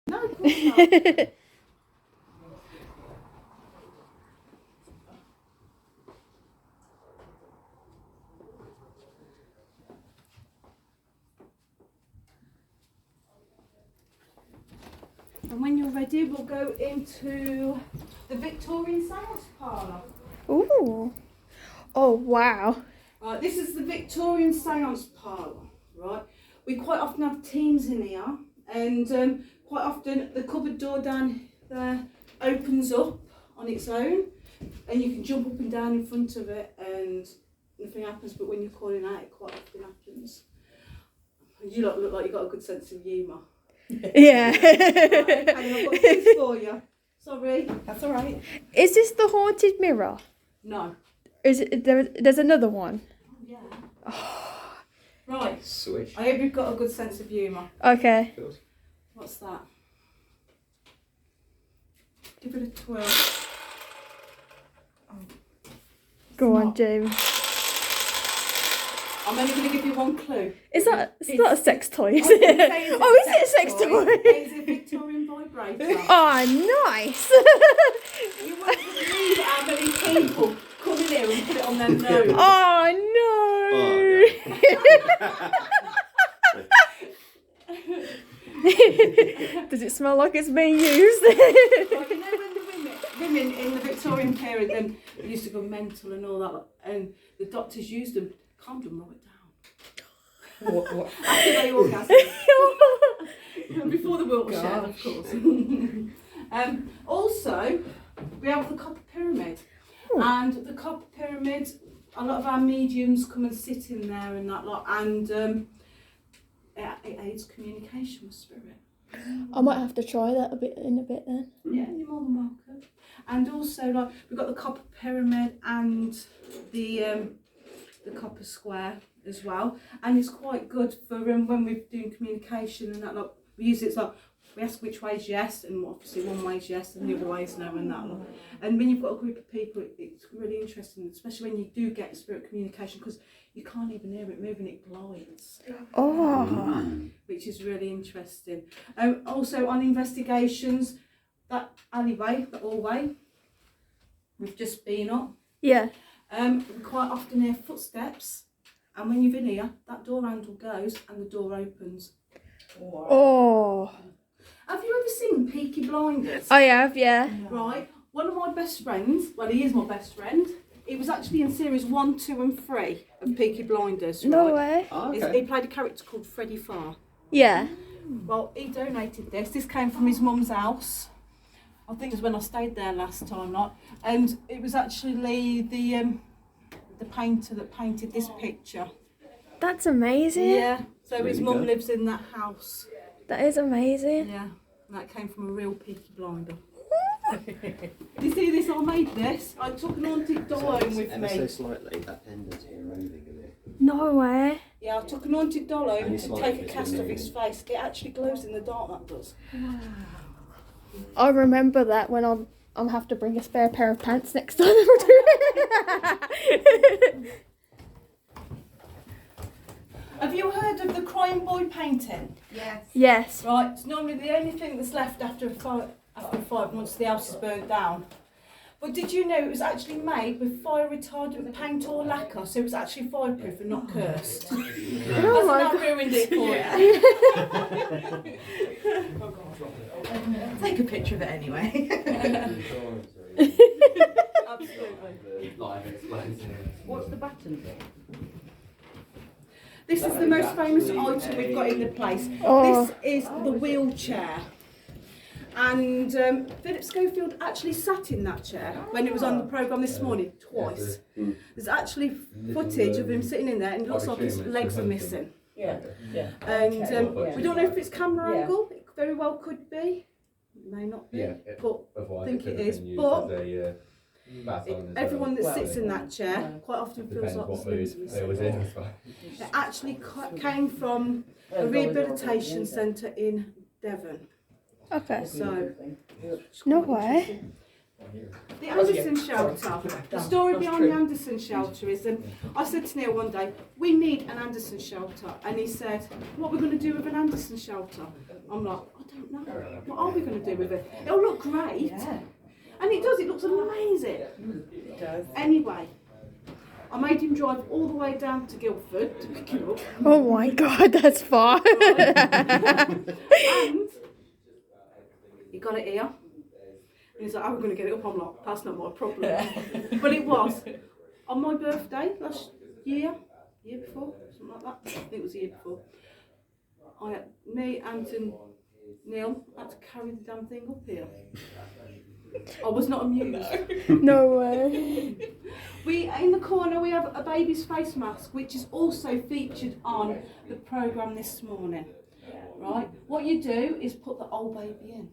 No, of course not. And when you're ready, we'll go into the Victorian seance parlour. Ooh. Oh, wow. Right, this is the Victorian seance parlour, right? We quite often have teams in here, and quite often the cupboard door down there opens up on its own, and you can jump up and down in front of it and nothing happens, but when you're calling out, it quite often happens. You lot look like you've got a good sense of humour. Yeah. Right, okay, I've got this for you. Sorry. That's all right. Is this the haunted mirror? No. Is it, there's another one? Oh, yeah. Right. Swish. I hope you've got a good sense of humour. Okay. What's that? Give it a twirl. Oh. Go on, not. Jamie. I'm only going to give you one clue. It's not a sex toy, is I was gonna it? say, Oh, is it a sex toy? It's a Victorian vibrator. Oh, nice. You won't believe how many people come in here and put it on their nose. Oh, no. Does it smell like it's being used? Well, you know when the women in the Victorian period then used to go mental and all that, and the doctors used them, calmed them right down. What? After they orgasmed. Before the wheelchair, of course. Also, we have the copper pyramid. And the copper pyramid, a lot of our mediums come and sit in there and that lot, and it aids communication with spirit. I might have to try that in a bit then. Yeah, you're more than welcome. And also, like, we've got the copper pyramid and the copper square as well, and it's quite good for when we're doing communication and that. Like, we use it like we ask which way is yes, and obviously one way is yes and the other way is no, and that. And when you've got a group of people, it's really interesting, especially when you do get spirit communication, because you can't even hear it moving; it glides. Oh. Which is really interesting. Also on investigations, that alleyway, the hallway we've just been up. Yeah. We quite often hear footsteps, and when you're in here, that door handle goes and the door opens. Oh. Have you ever seen Peaky Blinders? I have, yeah. Right. One of my best friends, well, he is my best friend. He was actually in series 1, 2 and 3 of Peaky Blinders. Right? No way. Oh, He okay. played a character called Freddie Farr. Yeah. Well, he donated this. This came from his mum's house. I think it was when I stayed there last time, like, and it was actually the painter that painted this picture. That's amazing. Yeah. So his Really mum good. lives in that house. That is amazing. Yeah. And that came from a real Peaky Blinder. You see this? I made this. I took an haunted doll home with Ever so me. slightly, that pendant's eroding a bit. No way. Yeah, I took an haunted doll home Only to slightly, take a it's cast really of its face. It actually glows in the dark, that does. I remember that when I'm have to bring a spare pair of pants next time we're doing it. Have you heard of the Crying Boy painting? Yes. Yes. Right, it's normally the only thing that's left after a fire once the house is burnt down. But did you know it was actually made with fire retardant paint or lacquer, so it was actually fireproof and not cursed? Oh Hasn't my that God. ruined it for you? Take a picture of it anyway. Absolutely. What's the button? This is the most famous item we've got in the place. Oh. This is the wheelchair. And Philip Schofield actually sat in that chair when it was on the programme this morning, twice. There's actually footage of him sitting in there, and it looks like his legs are missing. Yeah. And we don't know if it's camera angle, it very well could be, it may not be, but I think it is. But everyone that sits in that chair quite often feels like the limbs are missing. It actually came from a rehabilitation centre in Devon. Okay. So, No way. The Anderson shelter. The story behind the Anderson shelter is, I said to Neil one day, we need an Anderson shelter. And he said, what are we going to do with an Anderson shelter? I'm like, I don't know. What are we going to do with it? It'll look great. Yeah. And it does, it looks amazing. It does. Anyway, I made him drive all the way down to Guildford to pick him up. Oh my God, that's far. And he got it here. And he's like, how are we going to get it up? I'm like, that's not my problem. But it was. On my birthday last year before, something like that. I think it was the year before. Me, Ant and Neil had to carry the damn thing up here. I was not amused. No way. In the corner we have a baby's face mask, which is also featured on the programme this morning. Right? What you do is put the old baby in.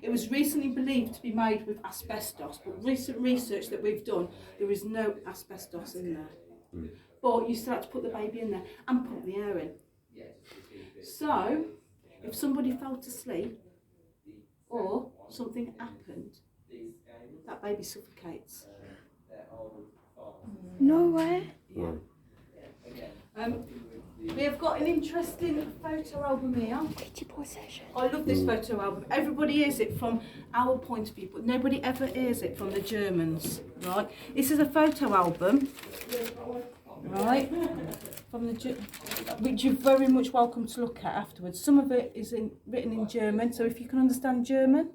It was recently believed to be made with asbestos, but recent research that we've done, there is no asbestos in there. But you still have to put the baby in there and put the air in. So, if somebody fell asleep or something happened, that baby suffocates. No way. Yeah. We have got an interesting photo album here. I love this photo album. Everybody hears it from our point of view, but nobody ever hears it from the Germans, right? This is a photo album, right, from which you're very much welcome to look at afterwards. Some of it is written in German, so if you can understand German,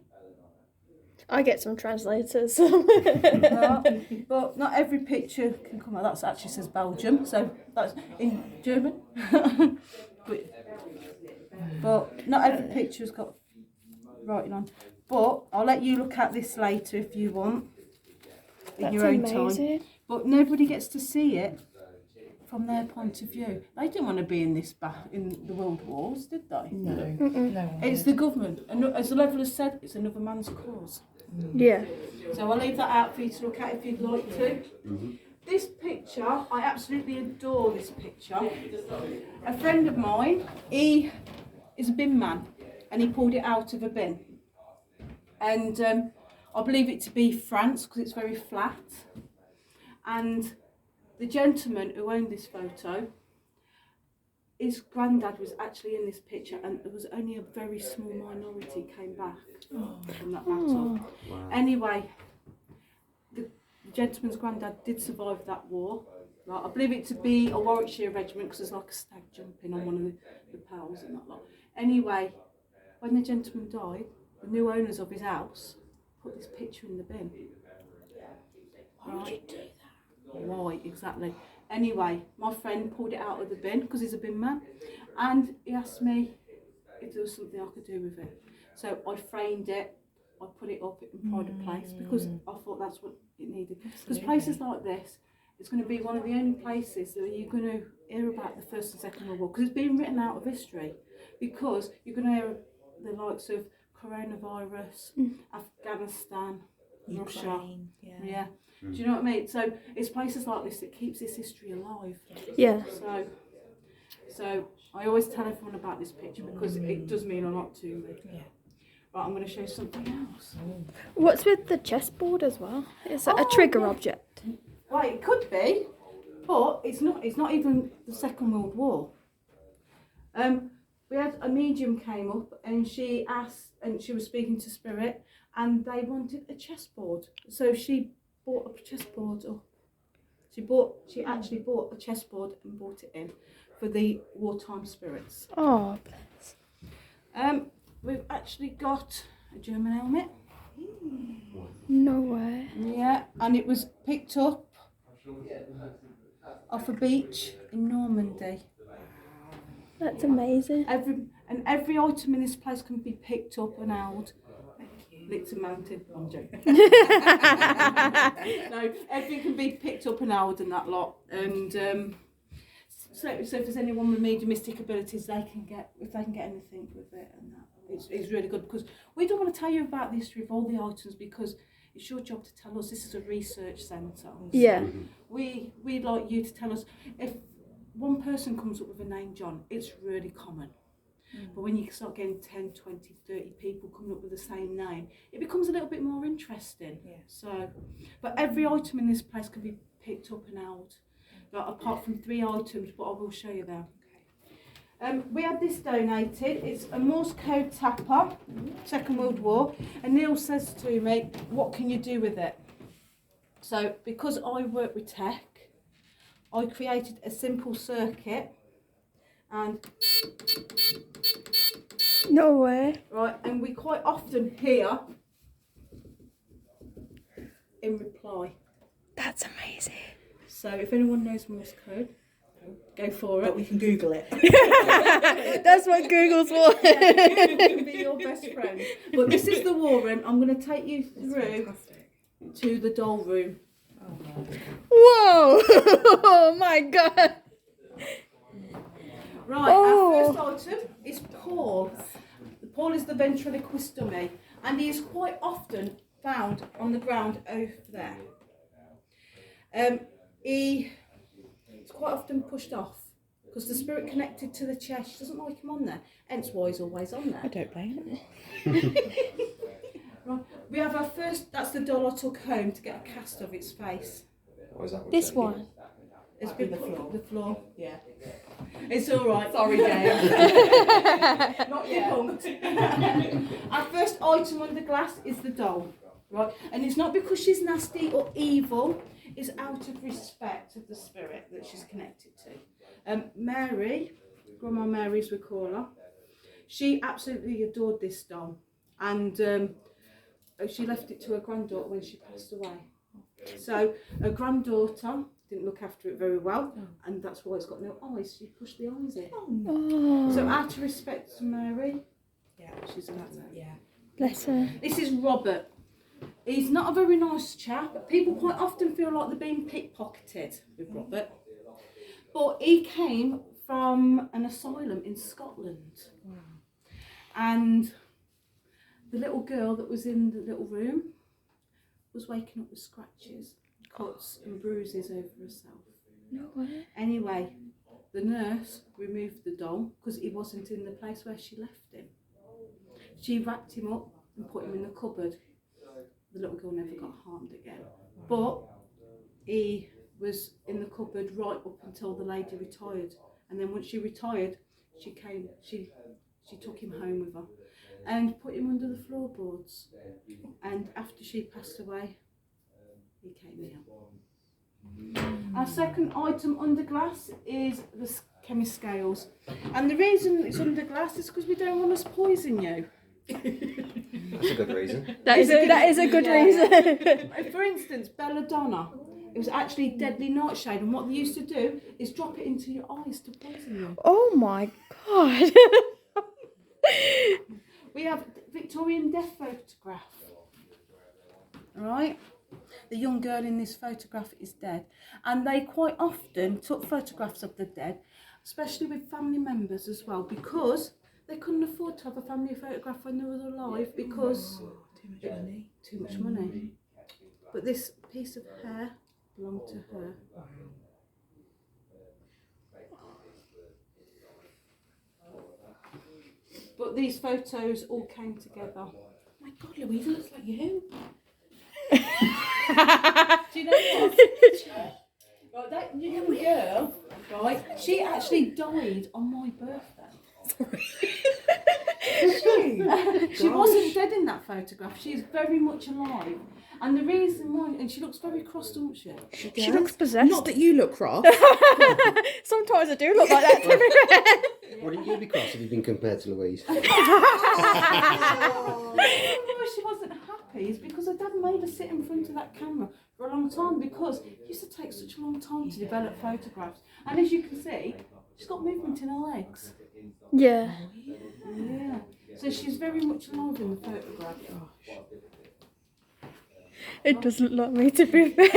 I get some translators. right, but not every picture can come out. That actually says Belgium, so that's in German. but not every picture's got writing on. But I'll let you look at this later if you want, in your own time. But nobody gets to see it from their point of view. They didn't want to be in this in the World Wars, did they? No. No. It's the government, and as the level has said, it's another man's cause. Yeah. So I'll leave that out for you to look at if you'd like to. This picture, I absolutely adore this picture. A friend of mine, he is a bin man, and he pulled it out of a bin. And I believe it to be France, because it's very flat. And the gentleman who owned this photo, his granddad was actually in this picture, and there was only a very small minority came back from that battle. Wow. Anyway, the gentleman's granddad did survive that war. Right, I believe it to be a Warwickshire regiment, because there's like a stag jumping on one of the pals and that lot. Anyway, when the gentleman died, the new owners of his house put this picture in the bin. Why would you do that? Why, exactly. Anyway, my friend pulled it out of the bin, because he's a bin man, and he asked me if there was something I could do with it. So I framed it, I put it up in pride place, because I thought that's what it needed. Because places like this, it's going to be one of the only places that you're going to hear about the First and Second World War, because it's been written out of history, because you're going to hear the likes of coronavirus, Afghanistan, Russia. Yeah. Do you know what I mean? So it's places like this that keeps this history alive. Yeah. So I always tell everyone about this picture, because it does mean a lot to me. Yeah. Right, I'm going to show you something else. What's with the chessboard as well? Is it a trigger object? Right, it could be, but it's not. It's not even the Second World War. We had a medium came up, and she asked, and she was speaking to Spirit, and they wanted a chessboard. So she bought a chessboard. She actually bought a chessboard and brought it in for the wartime spirits. Oh, bless. We've actually got a German helmet. No way. Yeah, and it was picked up off a beach in Normandy. That's amazing. Every item in this place can be picked up and held. Licked and mounted. I'm joking. No, everything can be picked up and held and that lot. And so if there's anyone with mediumistic abilities, if they can get anything with it, and that, it's really good, because we don't want to tell you about the history of all the items, because it's your job to tell us. This is a research centre. Yeah. We'd like you to tell us if one person comes up with a name John. It's really common. But when you start getting 10, 20, 30 people coming up with the same name, it becomes a little bit more interesting. Yeah. So, but every item in this place can be picked up and held, like, apart from 3 items, but I will show you them. We had this donated. It's a Morse code tapper, Second World War, and Neil says to me, what can you do with it? So because I work with tech, I created a simple circuit, and No way. right, and we quite often hear in reply. That's amazing. So if anyone knows Morse code, go for But it. we can Google it. That's what Google's for. It can be your best friend. But this is the war room. I'm going to take you through Fantastic. to the doll room. Oh, no. Whoa! Oh my god. Right, Oh. our first item is Paul. Paul is the ventriloquist dummy, and he is quite often found on the ground over there. He is quite often pushed off because the spirit connected to the chest, she doesn't like him on there, hence why he's always on there. I don't blame it. Right, we have our first, that's the doll I took home to get a cast of its face. Or is that what This that one. It's Up in been the put floor. on the floor. Yeah. It's all right. Sorry, James. Not debunked. Our first item under glass is the doll, right? And it's not because she's nasty or evil. It's out of respect of the spirit that she's connected to. Mary, Grandma Mary as we call her, she absolutely adored this doll, and she left it to her granddaughter when she passed away. So her granddaughter didn't look after it very well, and that's why it's got no eyes. She pushed the eyes in. Oh, no. Oh, So out of respect to Mary, Yeah. she's allowed that. Yeah. bless her. This is Robert. He's not a very nice chap, but people quite often feel like they're being pickpocketed with Robert. But he came from an asylum in Scotland. Wow. And the little girl that was in the little room was waking up with scratches, cuts and bruises over herself. No way. Anyway, the nurse removed the doll because he wasn't in the place where she left him. She wrapped him up and put him in the cupboard. The little girl never got harmed again. But he was in the cupboard right up until the lady retired. And then once she retired, she took him home with her and put him under the floorboards. And after she passed away, he came here. Our second item under glass is the chemist scales. And the reason it's under glass is because we don't want us to poison you. That's a good reason. That is a good Yeah. reason. For instance, belladonna. It was actually deadly nightshade, and what they used to do is drop it into your eyes to poison you. Oh my god. We have Victorian death photograph. Alright? The young girl in this photograph is dead. And they quite often took photographs of the dead, especially with family members as well, because they couldn't afford to have a family photograph when they were alive because Too much money. too much money. But this piece of hair belonged to her. But these photos all came together. Oh my God, Louisa looks like you. Do you know what? Right, that young girl, right, she actually died on my birthday. She wasn't dead in that photograph. She's very much alive. And the reason why, and she looks very cross, doesn't she? She looks possessed. Not that you look cross. Sometimes I do look like that, to be fair. Wouldn't you be cross if you'd been compared to Louise? The reason why she wasn't happy is because her dad made her sit in front of that camera for a long time because it used to take such a long time to develop photographs. And as you can see, she's got movement in her legs. Yeah. Yeah. So she's very much alive in the photograph. It does look like me, to be fair.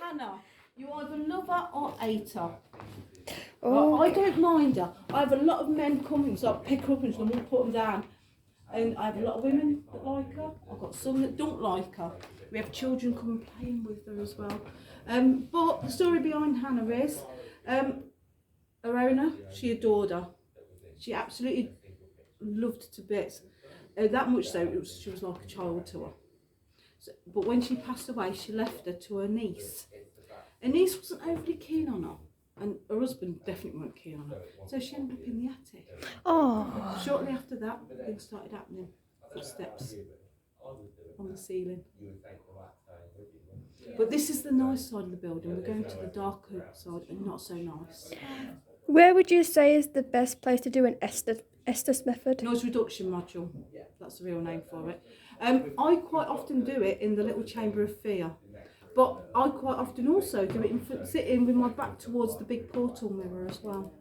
Hannah, you either love her or hate her. Oh. I don't mind her. I have a lot of men coming, so I pick her up and just put them down. And I have a lot of women that like her. I've got some that don't like her. We have children coming playing with her as well. But the story behind Hannah is, her owner, she adored her. She absolutely loved her to bits. That much so, she was like a child to her. So, but when she passed away, she left her to her niece. Her niece wasn't overly keen on her, and her husband definitely weren't keen on her. So she ended up in the attic. Oh. Shortly after that, things started happening. Footsteps on the ceiling. But this is the nice side of the building. We're going to the darker side and not so nice. Where would you say is the best place to do an Estes method? Noise reduction module. That's the real name for it. I quite often do it in the little chamber of fear. But I quite often also do it sitting with my back towards the big portal mirror as well.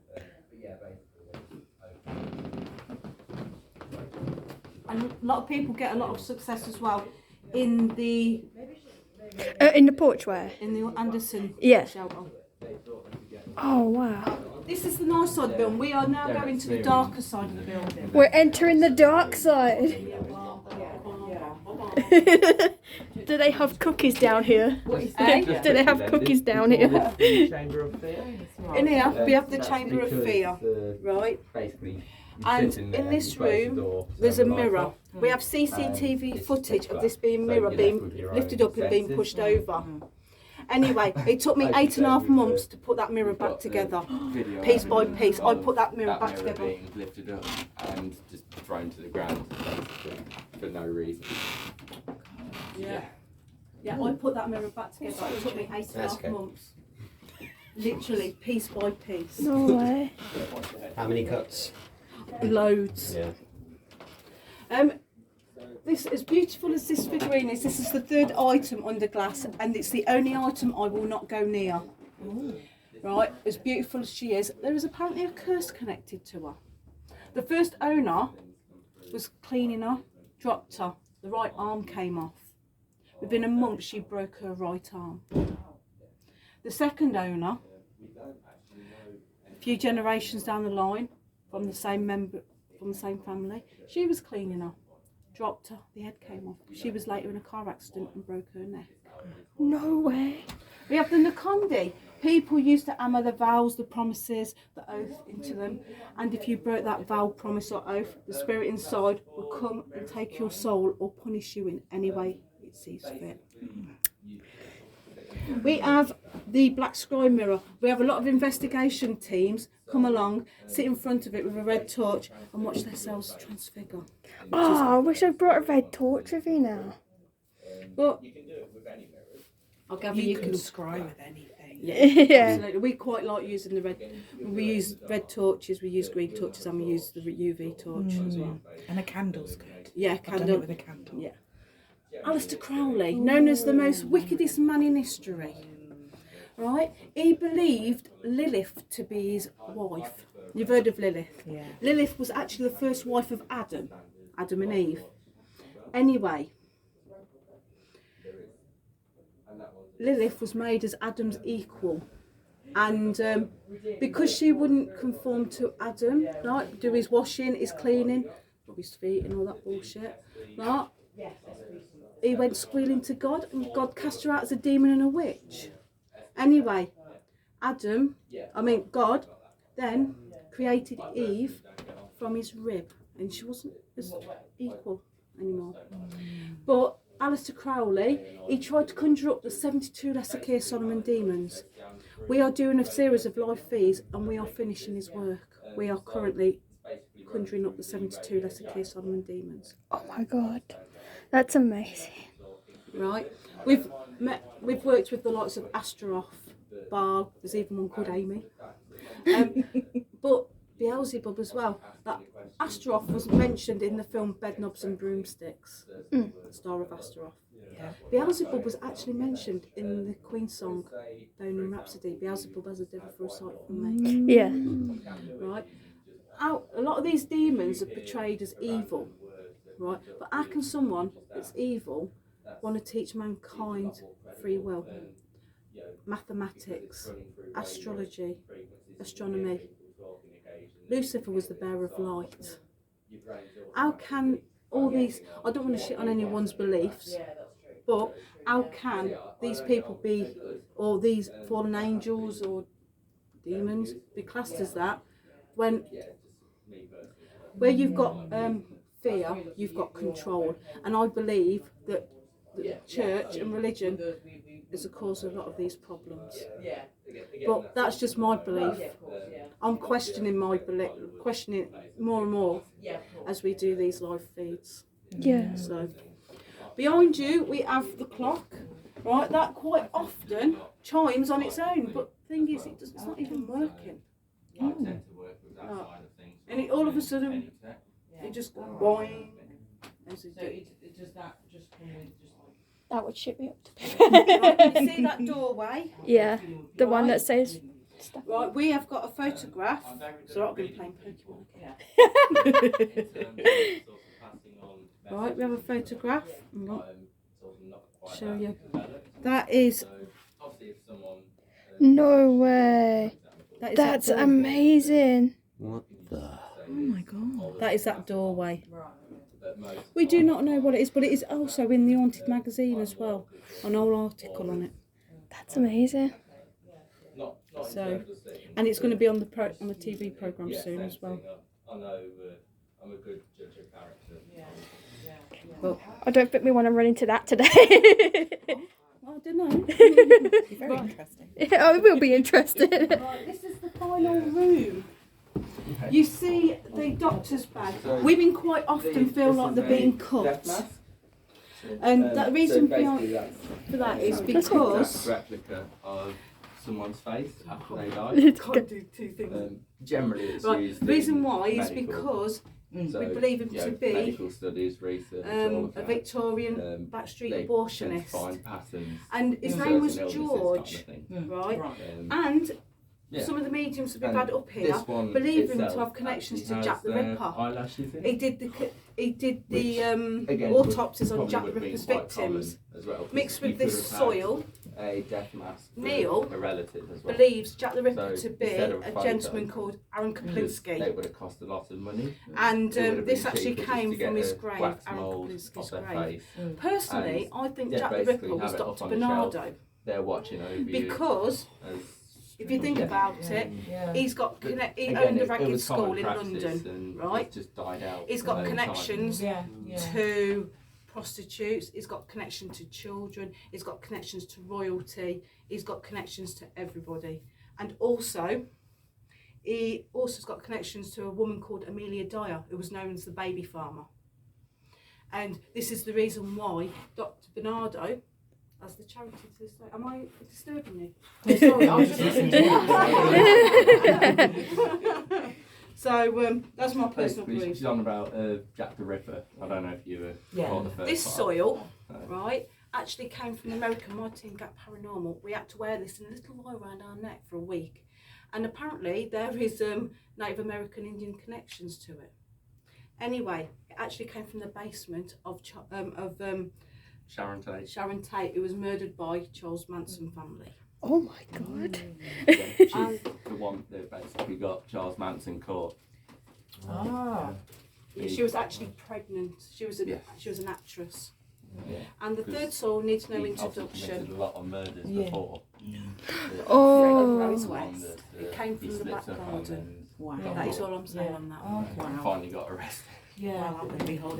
And a lot of people get a lot of success as well in the porchway? in the Anderson Yeah. shelter. Oh, wow. This is the nice side of the building. We are now going to the darker side of the building. We're entering the dark side. Do they have cookies down here? Eh? Do they have cookies down here? Chamber of fear. In here, we have the chamber of fear, right? Basically, And in this room, there's a mirror. We have CCTV footage of this mirror being lifted up and being pushed over. Anyway, it took me 8.5 months to put that mirror back together, piece by piece. I put that mirror back together. Being lifted up and just thrown to the ground for no reason. Yeah, I put that mirror back together. It took me 8.5 months. Literally, piece by piece. No way. How many cuts? Loads. Yeah. This, as beautiful as this figurine is, this is the third item under glass, and it's the only item I will not go near. Right, as beautiful as she is, there is apparently a curse connected to her. The first owner was cleaning her, dropped her, the right arm came off. Within a month, she broke her right arm. The second owner, a few generations down the line, from the same family, she was cleaning her. Dropped her, the head came off. She was later in a car accident and broke her neck. No way. We have the Nakondi. People used to hammer the vows, the promises, the oath into them. And if you broke that vow, promise or oath, the spirit inside will come and take your soul or punish you in any way it sees fit. We have the black scry mirror. We have a lot of investigation teams come along, sit in front of it with a red torch and watch themselves transfigure. Oh, I wish I brought a red torch with you now. But I'll gather You you can can. scry with anything. Yeah. Absolutely. We quite like using the red. We use red torches, we use green torches, and we use the UV torch as well. And a candle's good. Yeah, I've done candle. it with a candle. Yeah. Aleister Crowley, known as the most wickedest man in history. Right? He believed Lilith to be his wife. You've heard of Lilith? Yeah. Lilith was actually the first wife of Adam and Eve. Anyway, Lilith was made as Adam's equal. And because she wouldn't conform to Adam, like do his washing, his cleaning, rub his feet and all that bullshit, like, he went squealing to God, and God cast her out as a demon and a witch. Anyway, God then created Eve from his rib, and she wasn't as equal anymore. But Aleister Crowley, he tried to conjure up the 72 Lesser Keir Solomon demons. We are doing a series of live feeds, and we are finishing his work. We are currently conjuring up the 72 Lesser Keir Solomon demons. Oh my god. That's amazing. Right, we've worked with the likes of Astaroth, Baal. There's even one called Amy, but Beelzebub as well. That Astaroth was mentioned in the film Bedknobs and Broomsticks, the star of Astaroth. Yeah. Beelzebub was actually mentioned in the Queen song Bohemian Rhapsody. Beelzebub has a devil for a sight from me. Yeah. Right, a lot of these demons are portrayed as evil, right? But how can someone that's evil want to teach mankind free will, mathematics, astrology, astronomy? Lucifer was the bearer of light. How can all these, I don't want to shit on anyone's beliefs, but how can these people be, or these fallen angels or demons be classed as that, when where you've got fear, you've got control, and I believe that the church and religion is the cause of a lot of these problems. But that's just my belief. I'm questioning my belief, questioning it more and more as we do these live feeds. Yeah. So behind you we have the clock, right? That quite often chimes on its own, but the thing is, it's not even working. No. And it, all of a sudden, it just goes boing. As it do. That would shit me up to Right, you see that doorway? Yeah, the one that says stuff. Right, we have got a photograph. So I've been playing Pokemon. Right, we have a photograph. Show you. That is. No way. That is That's that doorway. amazing. What the? Oh my god. That is that doorway. We do not know what it is, but it is also in the Haunted magazine as well. An whole article on it. That's amazing. So, and it's going to be on the TV program soon as well. I know I'm a good judge of character. But I don't think we want to run into that today. I don't know. Very interesting. Oh, it will be interesting. Right, this is the final room. You see the doctor's bag. Women quite often feel like they're being cut. And the reason for that is because replica of someone's face after they die. can't do two things. Generally, it's Right, used. the reason in why is medical. because So, we believe him you know, to be medical studies, research, all of a that. Victorian backstreet They tend to abortionist. find patterns. And his in name was certain illnesses George, kind of thing. right? Um, And yeah. some of the mediums that we've And had up here this one believe him to itself have connections to actually Jack the has, Ripper. Eyelashes in. He did the Again, autopsies on probably Jack would the have been Ripper's quite common victims. as well, 'cause Mixed you with could this have had soil, a death mask for Neil a relative as well. believes Jack the Ripper So to be instead of a photo, gentleman called Aaron Because they Kaplinski. would have cost a lot of money. And It would have this been actually cheaper just came to get from his a grave, wax Aaron mould Kaplinski's off their grave. face. Personally, I think yeah, Jack the basically Ripper was have it up Dr. on the shelf. Bernardo. They're watching over you. Because as if you think Yeah. about it, he's got he Again, owned a it ragged was common school in practice London, and right? It just died out. He's got over time. connections Yeah. to prostitutes, he's got connection to children, he's got connections to royalty, he's got connections to everybody. And also, he also's got connections to a woman called Amelia Dyer, who was known as the baby farmer. And this is the reason why Dr. Bernardo, as the charity to this day, am I disturbing you? Sorry, I was just listening to you. So that's my personal Basically, belief. she's on about Jack the Ripper. I don't know if you were caught the first This part. soil, No. right, actually came from America. My team got Paranormal. We had to wear this in a little wire around our neck for a week. And apparently there is Native American Indian connections to it. Anyway, it actually came from the basement of Sharon Tate. Sharon Tate, who was murdered by Charles Manson family. Oh my god. Yeah, she's the one that basically got Charles Manson caught. Ah. She was actually pregnant. She was Yeah. an actress. Yeah. And the Because third soul needs no He obviously introduction. committed a lot of murders Yeah. before. Oh. Rose The one West. that, It came he from the slipped back up on garden. and Wow. got That is caught. all I'm saying on that one. Okay. And finally got arrested. Yeah.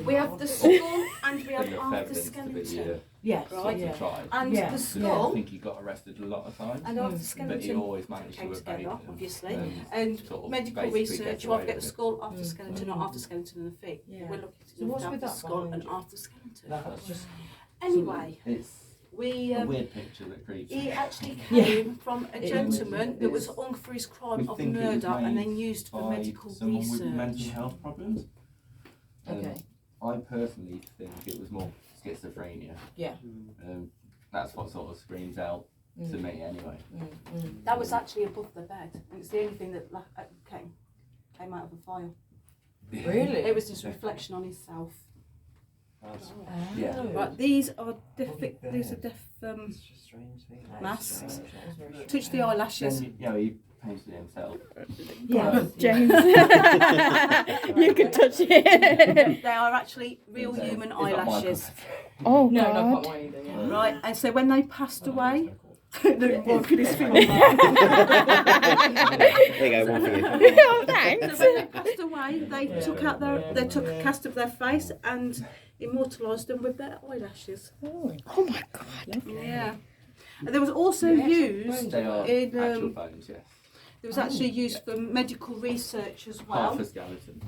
We have the skull and we have Enough half the evidence to be skeleton. Yes. Right. Yeah. tried. And Yeah. the I skull think he got arrested a lot of times. and half the But he skeleton always managed came to evade together, them. obviously. And And sort of medical basically research, gets you either away get the with it. skull, half the skeleton, or half the skeleton and the feet. Yeah. We're lucky So to what's have with the that skull behind and you? half the skeleton. That's just. Anyway, It's we a weird picture that creeps he me. actually Yeah. came from a It- gentleman that was it's- hung for his We crime of think it was murder and made then used for by medical someone with mental research. health problems. Okay. I personally think it was more schizophrenia. Yeah. That's what sort of screams out to me anyway. That was actually above the bed, and it's the only thing that came out of the file. Really? It was just reflection on himself. Yeah. Oh. Right, these are deaf masks. Touch the eyelashes. Then, you know, he painted it himself. Yeah. James. You can touch it. They are actually real human It's not my eyelashes. cup Oh No, god. not quite either. Yeah. Right, and so when they passed away, Luke walking his finger. There you go, one for you. Oh, thanks. So when they passed away, they took a cast of their face and immortalised them with their eyelashes. Oh, Oh my god. Yeah. And there was also used They are in actual bones, yes. there was actually used for medical research as well. Half a skeleton.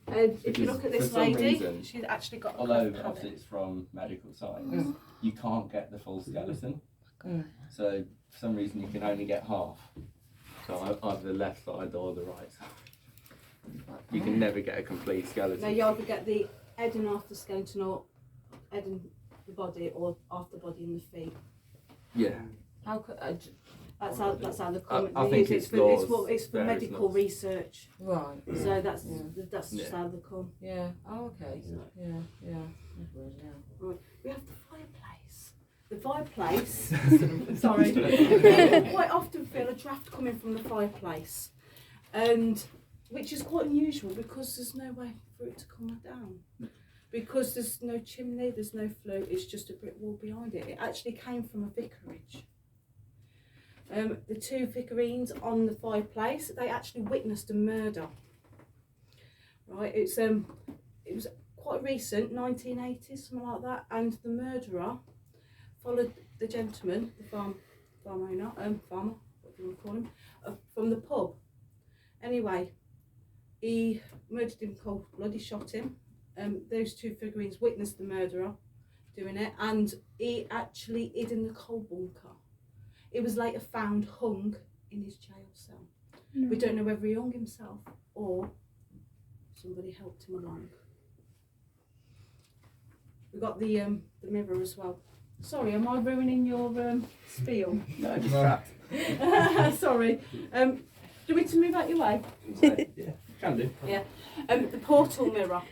And if you Because look at for this some lady, reason, she's actually got a Although craft obviously habit. it's from medical science, you can't get the full skeleton. Mm. So for some reason you can only get half. So either the left side or the right side. You can never get a complete Now skeleton. you either get the head and half the skeleton, or head and the body, or half the body and the feet. Yeah. How could That's how the comment I they think use. it's It's for various medical laws. research. right? So that's just Yeah. how they come. Yeah. Oh, okay. Yeah. Yeah. That's weird, yeah. We have the fireplace. The fireplace. Sorry. People quite often feel a draft coming from the fireplace, and which is quite unusual because there's no way for it to come down. Because there's no chimney, there's no flue. It's just a brick wall behind it. It actually came from a vicarage. The two vicarines on the fireplace, they actually witnessed a murder. Right, it was quite recent, 1980s, something like that, and the murderer followed the gentleman, the farmer, what do you want to call him, from the pub. Anyway, he murdered him cold blood. He shot him. Those two figurines witnessed the murderer doing it, and he actually hid in the coal bunker. He was later found hung in his jail cell. We don't know whether he hung himself or somebody helped him along. We got the mirror as well. Sorry, am I ruining your spiel? No, just that. Sorry. Do you want me to move out your way? Yeah, can do. Yeah. The portal mirror.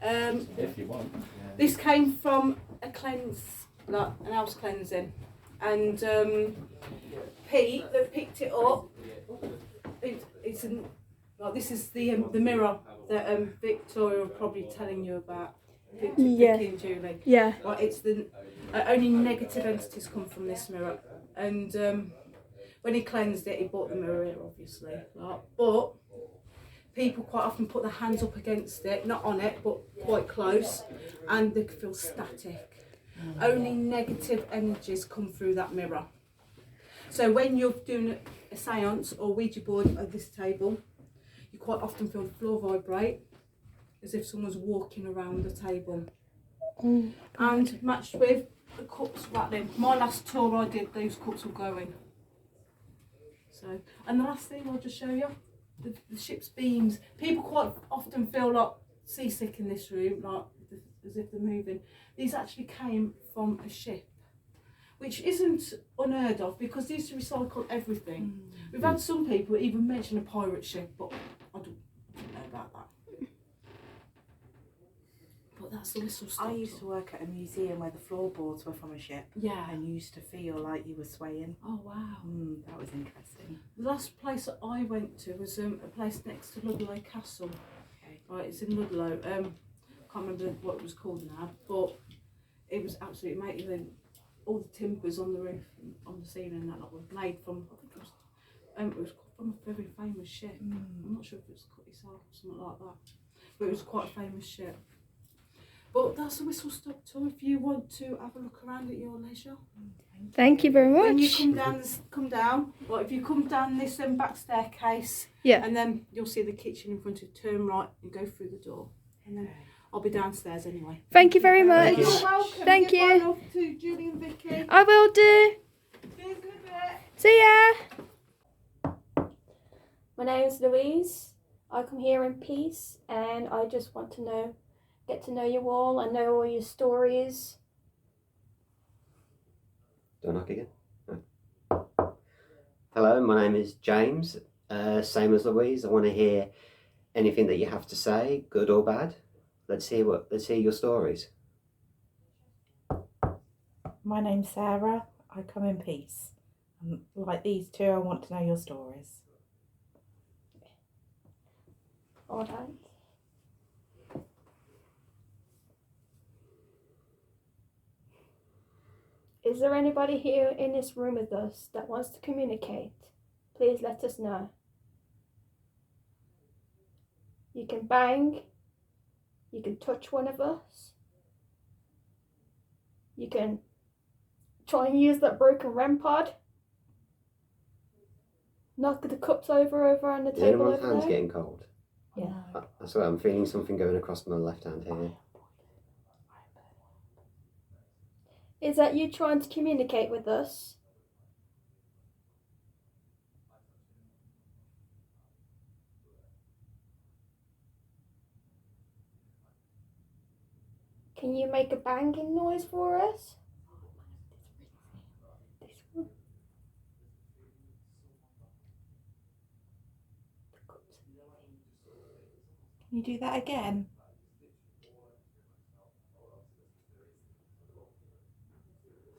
If you want. This came from a an house cleansing, and Pete that picked it up. This is the mirror that Victoria will probably telling you about. Yeah. Vicky and Julie. Yeah. Right, it's the only negative entities come from this mirror, and when he cleansed it, he bought the mirror here, obviously. Right? But people quite often put their hands up against it, not on it, but quite close, and they can feel static. Only negative energies come through that mirror. So when you're doing a seance or Ouija board at this table, you quite often feel the floor vibrate, as if someone's walking around the table. And matched with the cups rattling. My last tour I did, those cups were going. So, and the last thing I'll just show you, the ship's beams. People quite often feel like seasick in this room, like as if they're moving. These actually came from a ship, which isn't unheard of because they used to recycle everything. We've had some people even mention a pirate ship, but I don't know about that. But that's the whistle stop. I used to work at a museum where the floorboards were from a ship. Yeah. And you used to feel like you were swaying. Oh wow. That was interesting. The last place that I went to was a place next to Ludlow Castle. Okay. Right, it's in Ludlow. Can't remember what it was called now, but it was absolutely amazing. All the timbers on the roof, on the ceiling, and that lot were made from. I think it was from a very famous ship. I'm not sure if it was Cut Yourself or something like that, but it was quite a famous ship. But that's a whistle stop tour. If you want to have a look around at your leisure. Thank you very much. When you come down. Well, if you come down this back staircase, Yeah. and then you'll see the kitchen in front of you. Turn right and go through the door, and then I'll be downstairs anyway. Thank you very much. You're welcome. Thank Give you. my love to Julie and Vicky. I will do. See you in a bit. See ya. My name's Louise. I come here in peace, and I just want to get to know you all and know all your stories. Do I knock again? No. Hello, my name is James. Same as Louise. I want to hear anything that you have to say, good or bad. Let's hear your stories. My name's Sarah. I come in peace. Like these two, I want to know your stories. All right. Is there anybody here in this room with us that wants to communicate? Please let us know. You can bang. You can touch one of us. You can try and use that broken REM pod. Knock the cups over on the Is table anyone's over hands there. getting cold? Yeah. That's what I'm feeling, something going across my left hand here. Is that you trying to communicate with us? Can you make a banging noise for us? This one. Can you do that again?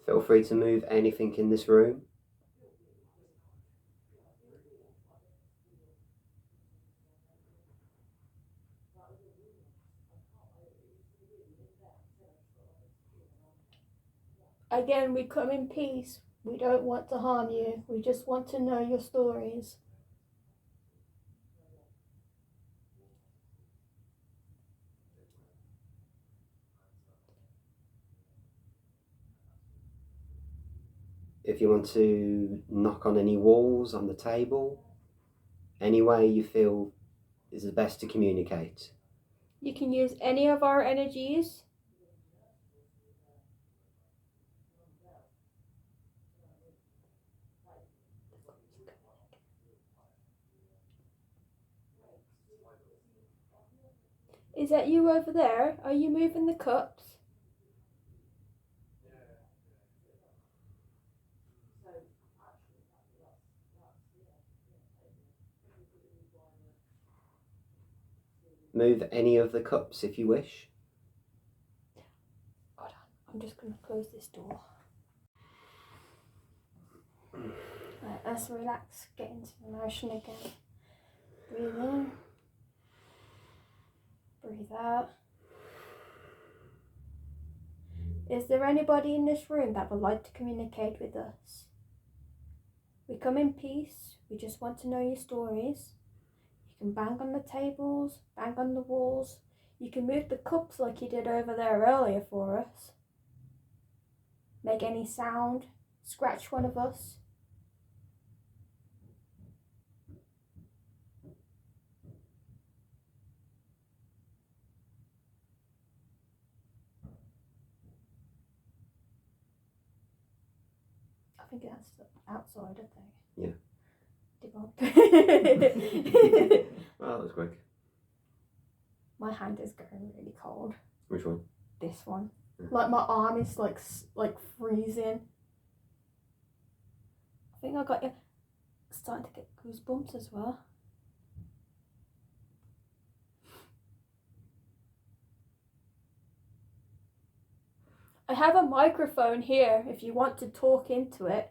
Feel free to move anything in this room. Again, we come in peace. We don't want to harm you. We just want to know your stories. If you want to knock on any walls on the table, any way you feel is the best to communicate. You can use any of our energies. Is that you over there? Are you moving the cups? Move any of the cups if you wish. Hold on, I'm just going to close this door. Right, let's relax, get into the motion again. Breathe in. Breathe out. Is there anybody in this room that would like to communicate with us? We come in peace. We just want to know your stories. You can bang on the tables, bang on the walls. You can move the cups like you did over there earlier for us. Make any sound. Scratch one of us. I think that's outside, I think. Yeah. Debunk. Well, that was quick. My hand is going really cold. Which one? This one. Yeah. Like my arm is like freezing. I think I got you starting to get goosebumps as well. I have a microphone here if you want to talk into it.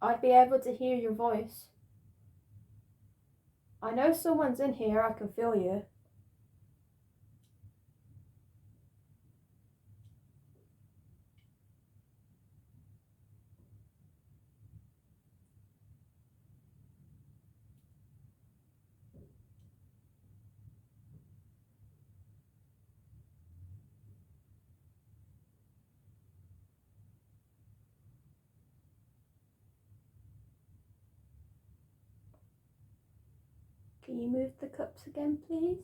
I'd be able to hear your voice. I know someone's in here, I can feel you. Can you move the cups again, please?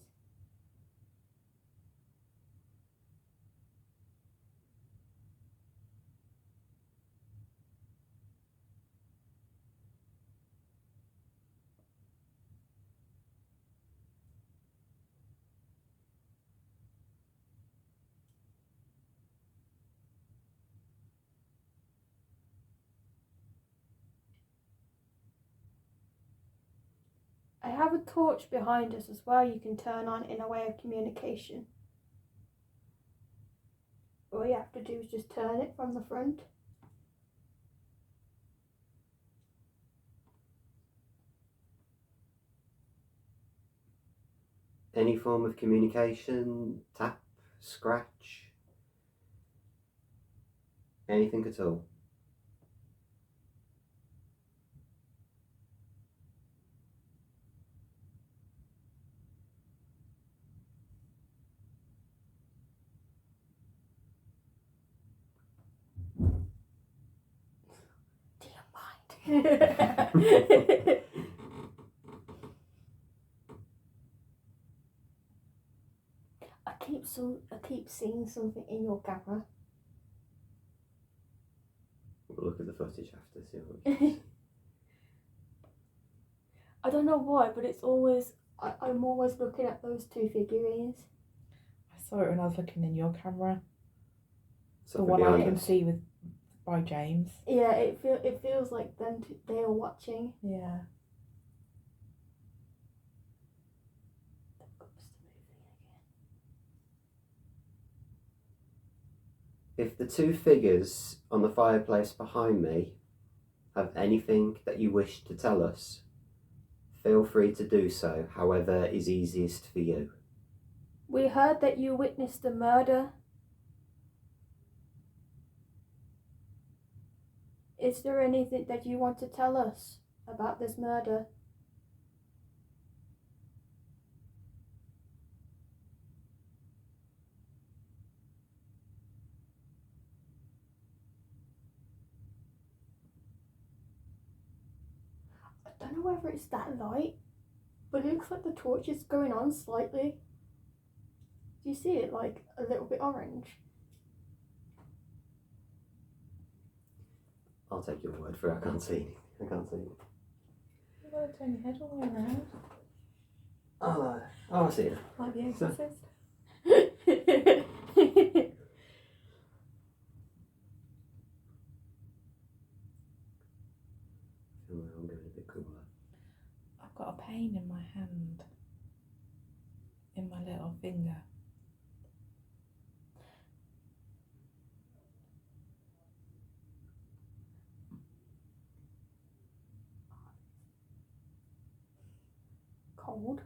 I have a torch behind us as well you can turn on in a way of communication. All you have to do is just turn it from the front. Any form of communication, tap, scratch. Anything at all? Do you mind? I keep seeing something in your camera. We'll look at the footage after, see what we can see. I don't know why, but it's always I'm always looking at those two figurines. I saw it when I was looking in your camera. The Something one I behind can us. see with by James. Yeah, it feels like them they are watching. Yeah. If the two figures on the fireplace behind me have anything that you wish to tell us, feel free to do so, however is easiest for you. We heard that you witnessed a murder. Is there anything that you want to tell us about this murder? I don't know whether it's that light, but it looks like the torch is going on slightly. Do you see it like a little bit orange? I'll take your word for it. I can't see anything. I can't see anything. You've got to turn your head all the way around. Oh, I see it. Like the Exorcist. I'm going a bit cooler. I've got a pain in my hand. In my little finger. Cold.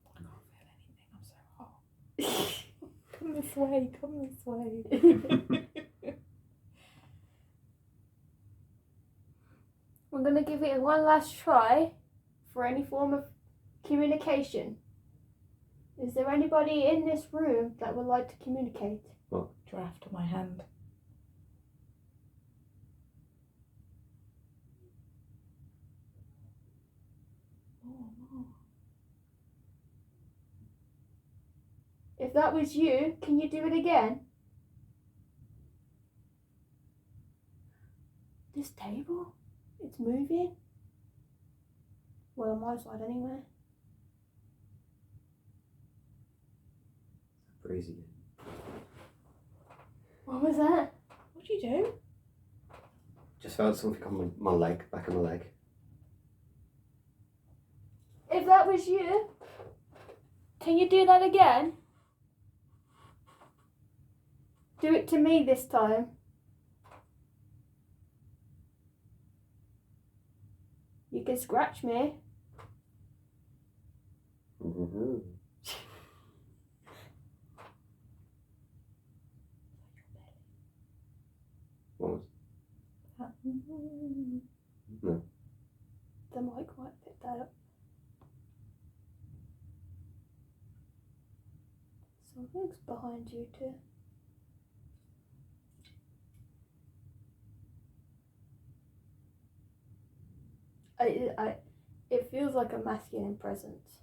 I can't feel anything. I'm so hot. Come this way. Come this way. We're going to give it one last try for any form of communication. Is there anybody in this room that would like to communicate? Draft on my hand. More. If that was you, can you do it again? This table? It's moving? Well, on my side anyway. Breezy. What was that? What do you do? Just felt something on my leg, back of my leg. If that was you, can you do that again? Do it to me this time. You can scratch me. Mm-hmm. What was No. The mic might pick that up. Something's behind you too. It feels like a masculine presence.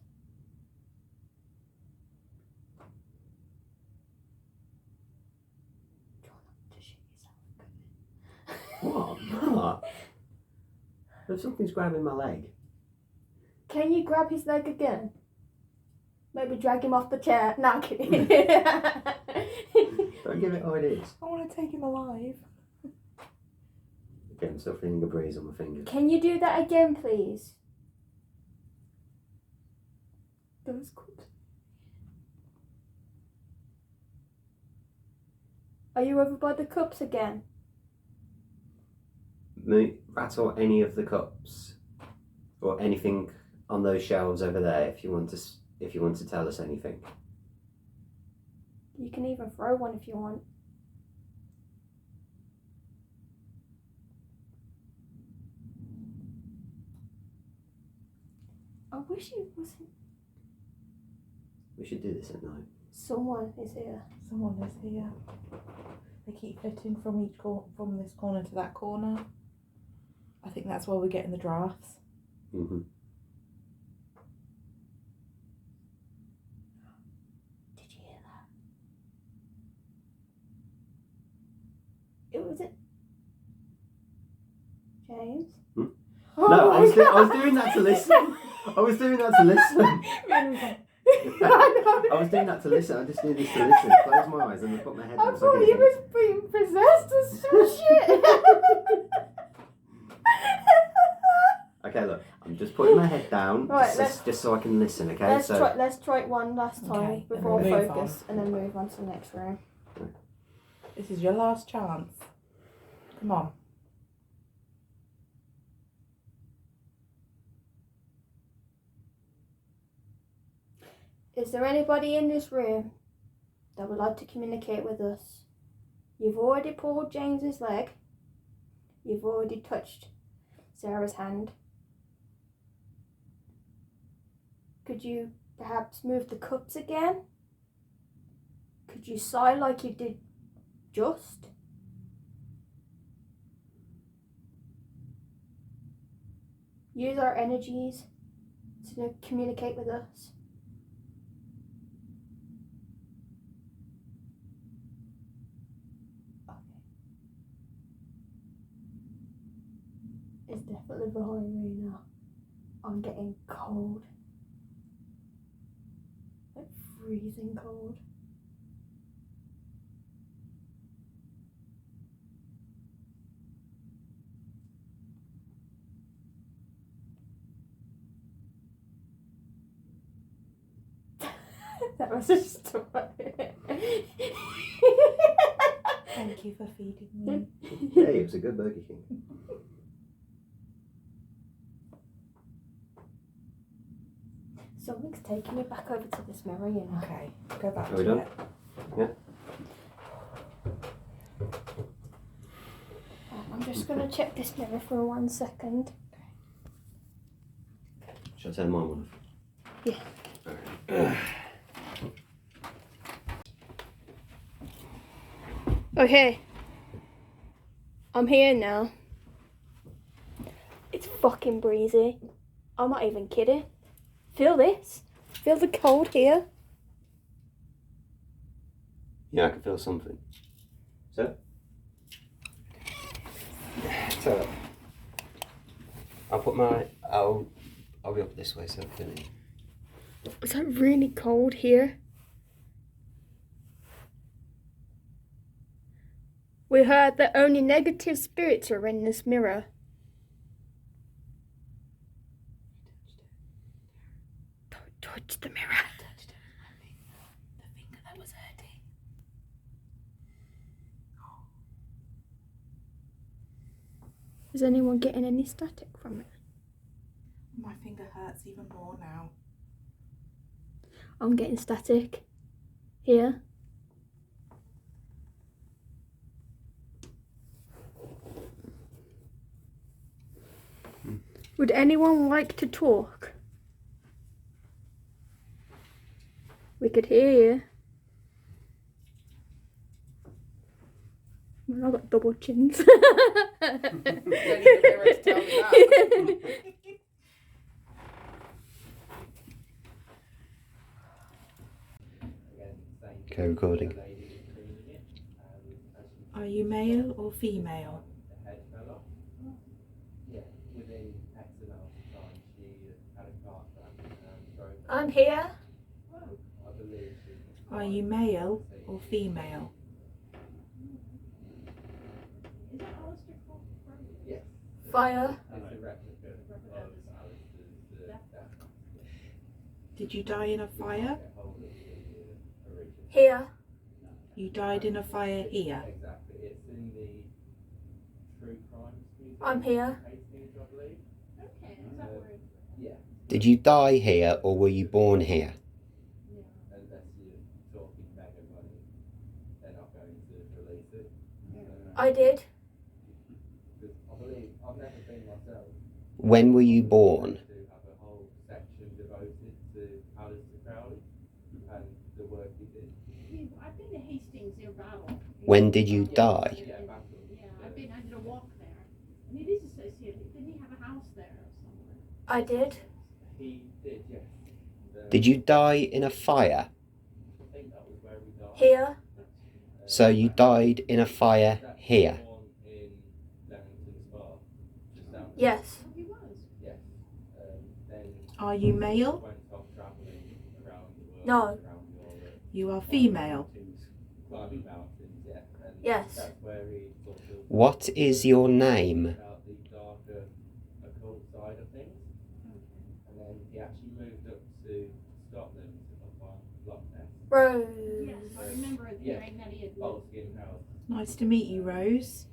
Try not to shoot yourself. What? If something's grabbing my leg. Can you grab his leg again? Maybe drag him off the chair. No, I'm kidding. Don't give it ideas. I want to take him alive. Okay, I'm still feeling a breeze on my finger. Can you do that again, please? Those cups. Are you over by the cups again? Rattle any of the cups or anything on those shelves over there if you want to tell us anything. You can even throw one if you want. wish it wasn't. We should do this at night. Someone is here. Someone is here. They keep flitting from from this corner to that corner. I think that's where we're getting the drafts. Mm-hmm. Did you hear that? It was it. James? Hmm? Oh No, I my was God. doing that to listen. I was doing that to listen. I was doing that to listen. I just needed to listen. Close my eyes and put my head I down. thought he was being possessed or some shit. Okay, look. I'm just putting my head down, Right, just so I can listen. Okay, Let's try it one last time Okay, then before we'll move focus, and then move on to the next room. This is your last chance. Come on. Is there anybody in this room that would like to communicate with us? You've already pulled James's leg. You've already touched Sarah's hand. Could you perhaps move the cups again? Could you sigh like you did just? Use our energies to communicate with us. It's definitely behind me now. I'm getting cold. Like freezing cold. That was a story. Thank you for feeding me. Hey, it was a good Burger King. Something's taking me back over to this mirror, you know. Okay, go back Are we to done? it. Yeah. I'm just gonna check this mirror for 1 second. Should I turn mine on? Yeah. Alright. Okay. I'm here now. It's fucking breezy. I'm not even kidding. Feel this? Feel the cold here? Yeah, I can feel something. So I'll be up this way so I can feel it. Is that really cold here? We heard that only negative spirits are in this mirror. Don't touch the mirror. The finger that was hurting. Is anyone getting any static from it? My finger hurts even more now. I'm getting static. Here. Would anyone like to talk? We could hear you. Well, I've got double chins. Don't need the mirror to tell me that. Okay, recording. Are you male or female? I'm here. Are you male or female? Fire. Did you die in a fire? Here. You died in a fire here. I'm here. Did you die here or were you born here? I did. When were you born? When did you die? Yeah, I did a walk there. And it is associated. Didn't he have a house there or somewhere? I did. He did, yes. Did you die in a fire? I think that was where we died. Here. So you died in a fire here. Born in Leamington Spa, just down the Yes. Oh, he was. Yes. Then Are you male? went off travelling around the world. No. Around Europe. You are female. Climbing mountains, yeah. And Yes. that's where he sort of What is your name? about the darker occult side of things. And then he actually moved up to Scotland up on Loch Ness. Rose. Yes, I remember hearing that he had Old skin house. Nice to meet you, Rose.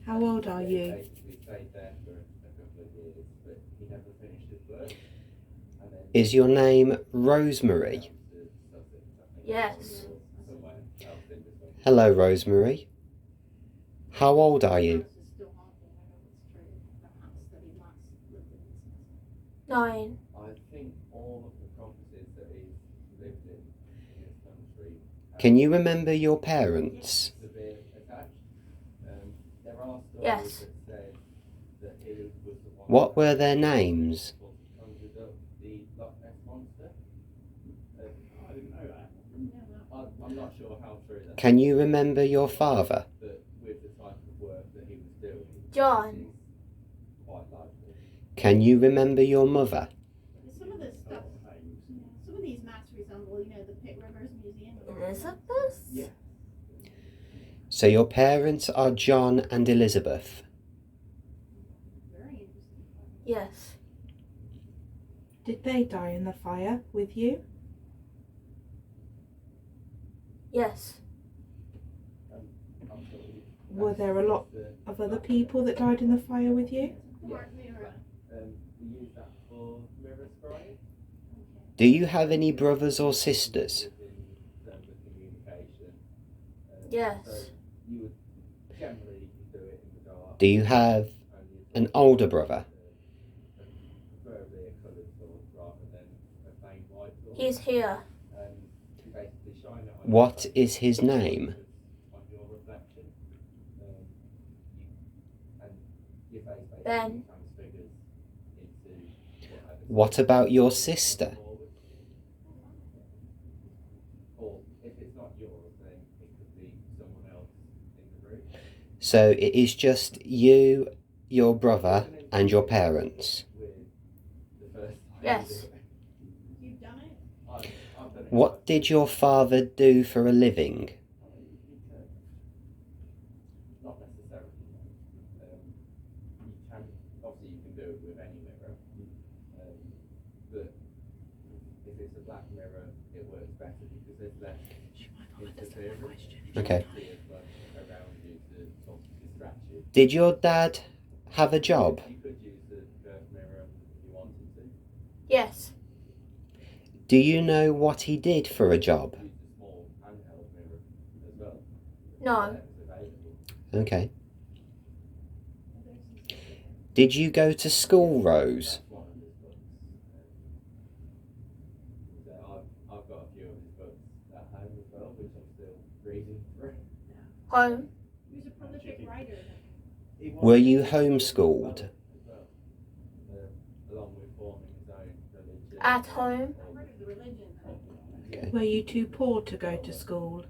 How old are He you? basically stayed there for a couple of years, but he never finished his work. And then Is your name Rosemary? to Sussex, I think, Yes. somewhere else in between. Hello, Rosemary. How old are you? house is still haunted. I know it's true. The house that he last lived in. 9. I think all of the properties that he's lived in this country have Can you remember your parents? severe attached. There are stories Yes. that say that he was the one What that were their names? conjured up the Loch Ness monster. I didn't know that. I'm not sure how true that is, Can you remember your father? but with the type of work that he was doing, John. it's quite likely. Can you remember your mother? Some of this stuff, some of these maps resemble, the Pitt Rivers Museum. Elizabeth? Yeah. So your parents are John and Elizabeth. Very interesting. Yes. Did they die in the fire with you? Yes. I'm sure Were there a lot of other people that died in the fire with you? Mark Mirror. we use that for mirror scrying. Do you have any brothers or sisters? In terms of communication. Yes. So you would generally do it in the dark. Do you have an older brother? Preferably a coloured sword rather than a plain white sword. He's here. You basically shine it on What your is his name? on your reflection. And your face basically Ben. transfigures into whatever. What about your sister? Or if it's not yours, then it could be someone else in the group. So it is just you, your brother, and your parents. With the first time Yes. you do it. You've done it? I've done it. What did your father do for a living? Not necessarily. You can obviously you can do it with any mirror, but if it's a black mirror, it works better because there's less interference. Okay. There's like around you to sort of distract you. Did your dad have a job? You could use the curved mirror if you wanted to. Yes. Do you know what he did for a job? Use the small handheld mirror as well. No. That was available. Okay. Did you go to school, Rose? That's one of his books. So I've got a few of his books at home as well, which I'm still reading through. Home. He was a prolific writer. He was- Were you homeschooled? as well, along with forming his own religion. At home. I heard of the religion. Okay. Were you too poor to go to school?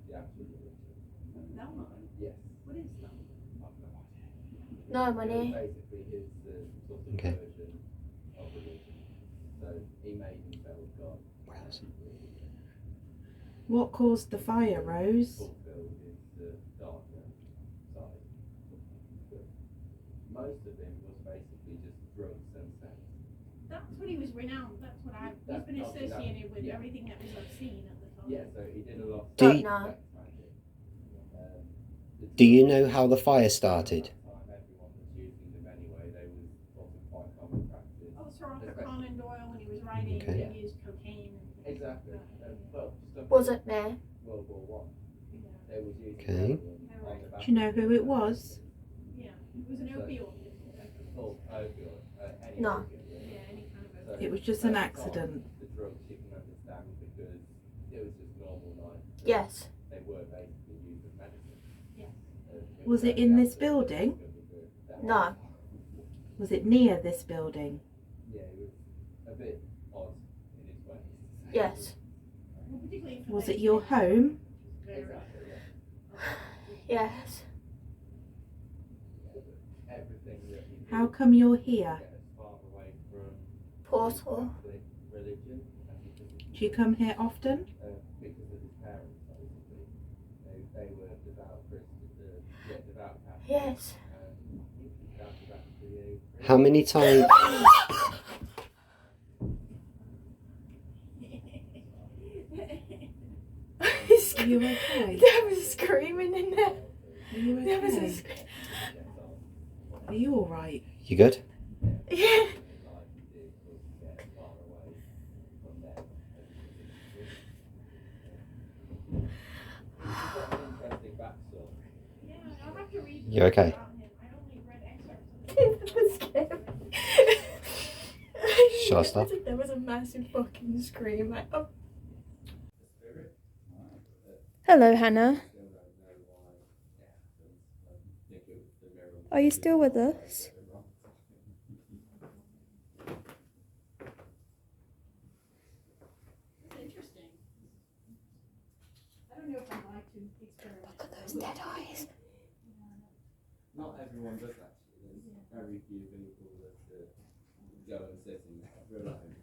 The actual religion. Velma. Yes. What is Velma? I've no idea. No It money. was basically his sort of Okay. version of religion. So he made himself God. What caused the fire, Rose? Fulfilled his darker side. But most of him was basically just drugs and sex. That's what he was renowned. That's what he's That's been obviously that- associated with yeah. everything that was obscene at the time. Yeah, so he did a lot of Do Don't you- know. sex magic. Do you know how the fire started? Everyone was using them anyway. They were sort of quite common practice. Oh, Sir Arthur Conan Doyle, when he was writing, Okay. he used cocaine. And Exactly. Well, just Was it me? World War One. Yeah. They was using Okay. heroin on the Do you know who it was? Yeah, it was an opioid. Well, opioid, any No. opioid, Yeah, any kind of So a. It was just an at the time, accident. The drugs you can understand because it was just normal life. Yes. They were basically used as medicine. Was it in this building? No. Was it near this building? Yeah, it was a bit odd in its way. Yes. Was it your home? Exactly, yeah. Yes. Everything that he did How come you're to here? get us far away from Portal. Catholic religion, and because of, Do you come here often? because of his parents, basically. They were devout Christians, devout Catholics. Yes. And he started actually a How many times? Are you okay? There was screaming in there. Are you There was a okay? Are you all right? You good? Yeah. You okay? Shall I stop? There was a massive fucking scream. Like, oh. Hello, Hannah. Are you still with us? Interesting. I don't know if I'd like to experiment. Look at those dead eyes. Not everyone does actually. There's very few people that go and sit in there alone.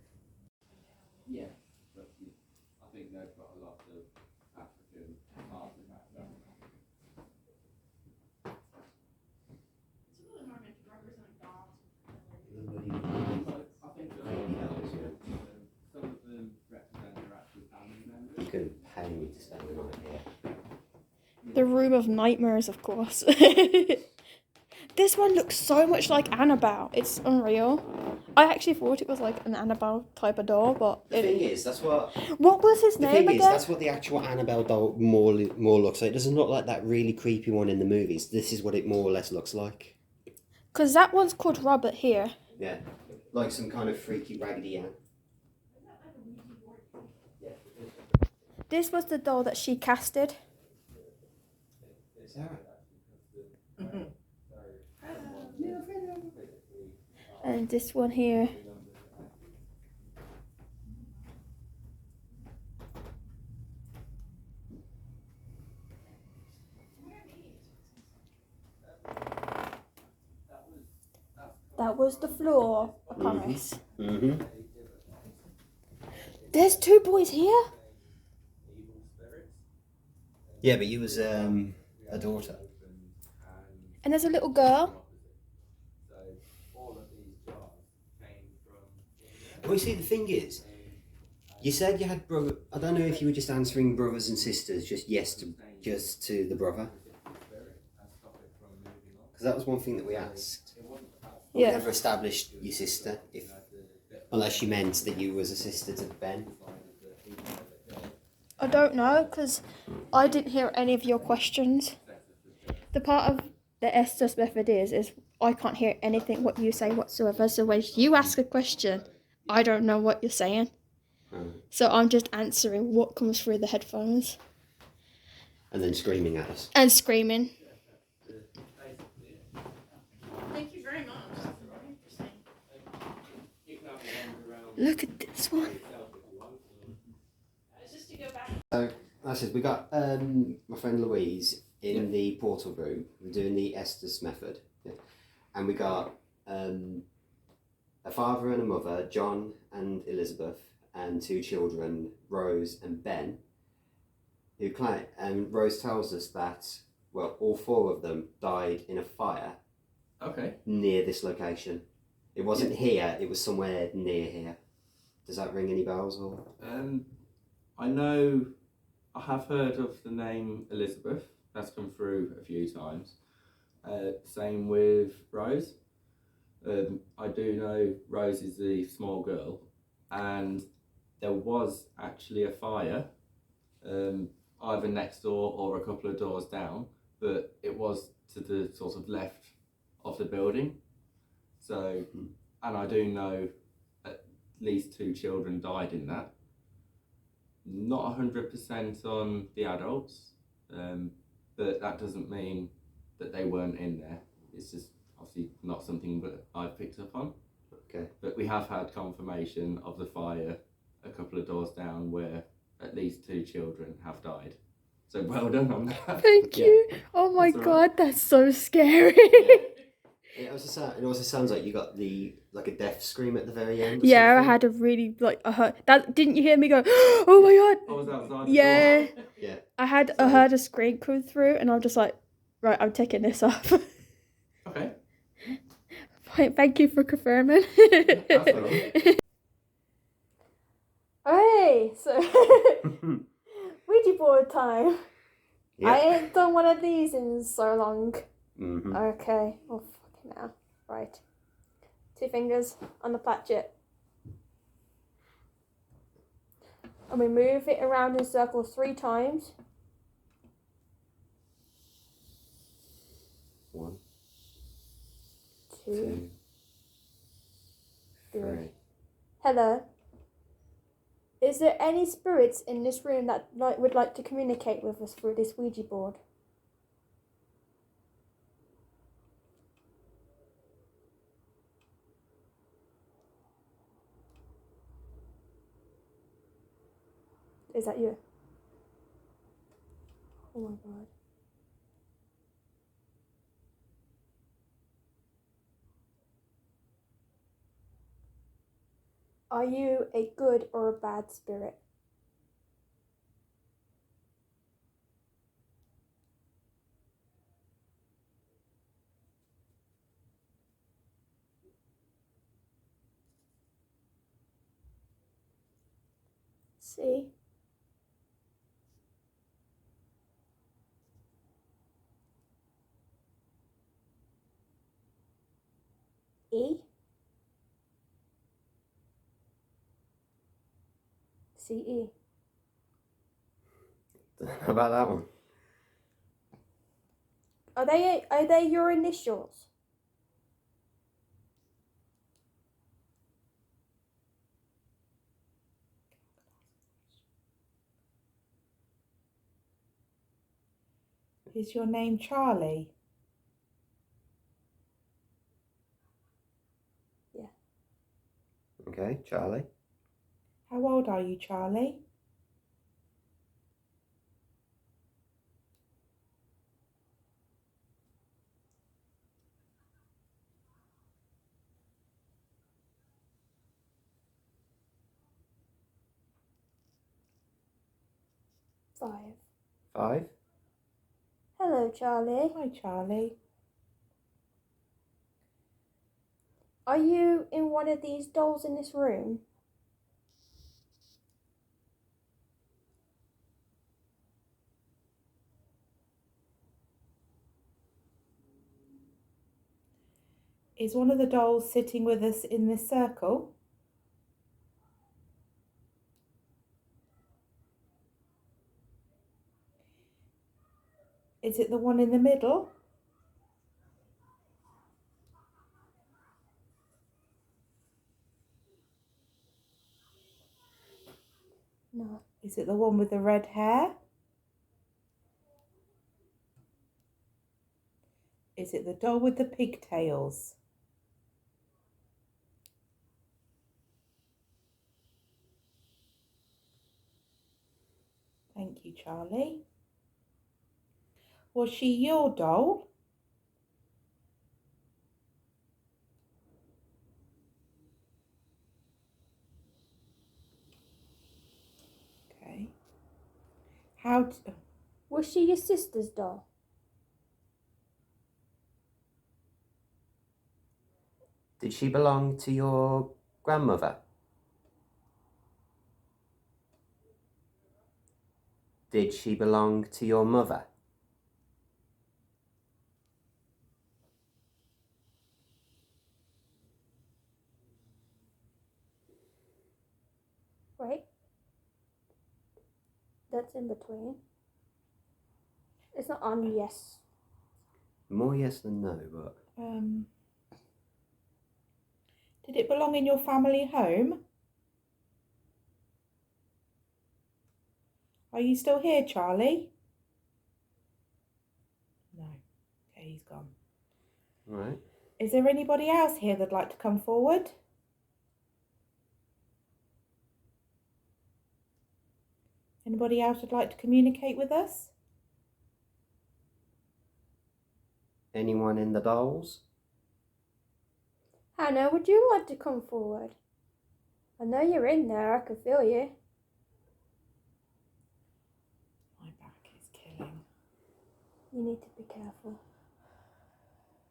Yeah, but I think they've got a lot of African artifacts. Some of them are meant to represent dogs. I think some of them represent their actual family members. You can pay me to spend the night here. The Room of Nightmares, of course. This one looks so much like Annabelle. It's unreal. I actually thought it was like an Annabelle type of doll, but The thing is, that's what. what was his The name thing is, again? that's what the actual Annabelle doll more looks like. It doesn't look like that really creepy one in the movies. This is what it more or less looks like. Because that one's called Robert here. Yeah, like some kind of freaky Raggedy Ann. This was the doll that she casted. Is that right? And this one here. That was the floor, I promise. Mm-hmm. There's two boys here. Yeah, but you was a daughter. And there's a little girl. Well, you see, the thing is, you said you had brother. I don't know if you were just answering brothers and sisters, just yes to the brother. Because that was one thing that we asked. We Yeah. never established your sister, unless you meant that you was a sister to Ben. I don't know, because I didn't hear any of your questions. The part of the Estes method is I can't hear anything what you say whatsoever. So when you ask a question, I don't know what you're saying. So I'm just answering what comes through the headphones. And then screaming at us. And screaming. Thank you very much. That's very interesting. Look at this one. Just to go back. So, I said, we got my friend Louise in the portal room. We're doing the Estes method. Yeah. And we got a father and a mother, John and Elizabeth, and two children, Rose and Ben, who claim, and Rose tells us that, well, all four of them died in a fire Okay. near this location. It wasn't here, it was somewhere near here. Does that ring any bells? Or? I know, I have heard of the name Elizabeth. That's come through a few times. Same with Rose. I do know Rose is the small girl, and there was actually a fire, either next door or a couple of doors down, but it was to the sort of left of the building. So, and I do know at least two children died in that. Not 100% on the adults, but that doesn't mean that they weren't in there. It's just obviously not something that I've picked up on. Okay. But we have had confirmation of the fire a couple of doors down where at least 2 children have died. So well done on that. Thank Yeah. you. Oh my That's all god, right. that's so scary. It also sounds like you got like a death scream at the very end. Or Yeah, I something. had a really I heard that. Didn't you hear me go? Oh my I was god. outside the Yeah. door. Yeah. I heard a scream come through, and I'm just like, right, I'm taking this off. Okay. Thank you for confirming. That's all right. Okay, so Ouija board time. Yeah. I ain't done one of these in so long. Mm-hmm. Okay. Oh fucking hell. Right. 2 fingers on the platchet. And we move it around in circles 3 times. 1, 2, 2, 3. 3. Hello. Is there any spirits in this room that would like to communicate with us through this Ouija board? Is that you? Oh my god. Are you a good or a bad spirit? C. E. C. E. How about that one? Are they your initials? Is your name Charlie? Okay, Charlie. How old are you, Charlie? Five. 5. Hello, Charlie. Hi, Charlie. Are you in one of these dolls in this room? Is one of the dolls sitting with us in this circle? Is it the one in the middle? No. Is it the one with the red hair? Is it the doll with the pigtails? Thank you, Charlie. Was she your doll? Okay. Was she your sister's doll? Did she belong to your grandmother? Did she belong to your mother? Right? That's in between. It's not on yes. More yes than no, but did it belong in your family home? Are you still here, Charlie? No. Okay, he's gone. Right. Is there anybody else here that'd like to come forward? Anybody else would like to communicate with us? Anyone in the dolls? Hannah, would you like to come forward? I know you're in there, I can feel you. My back is killing. You need to be careful.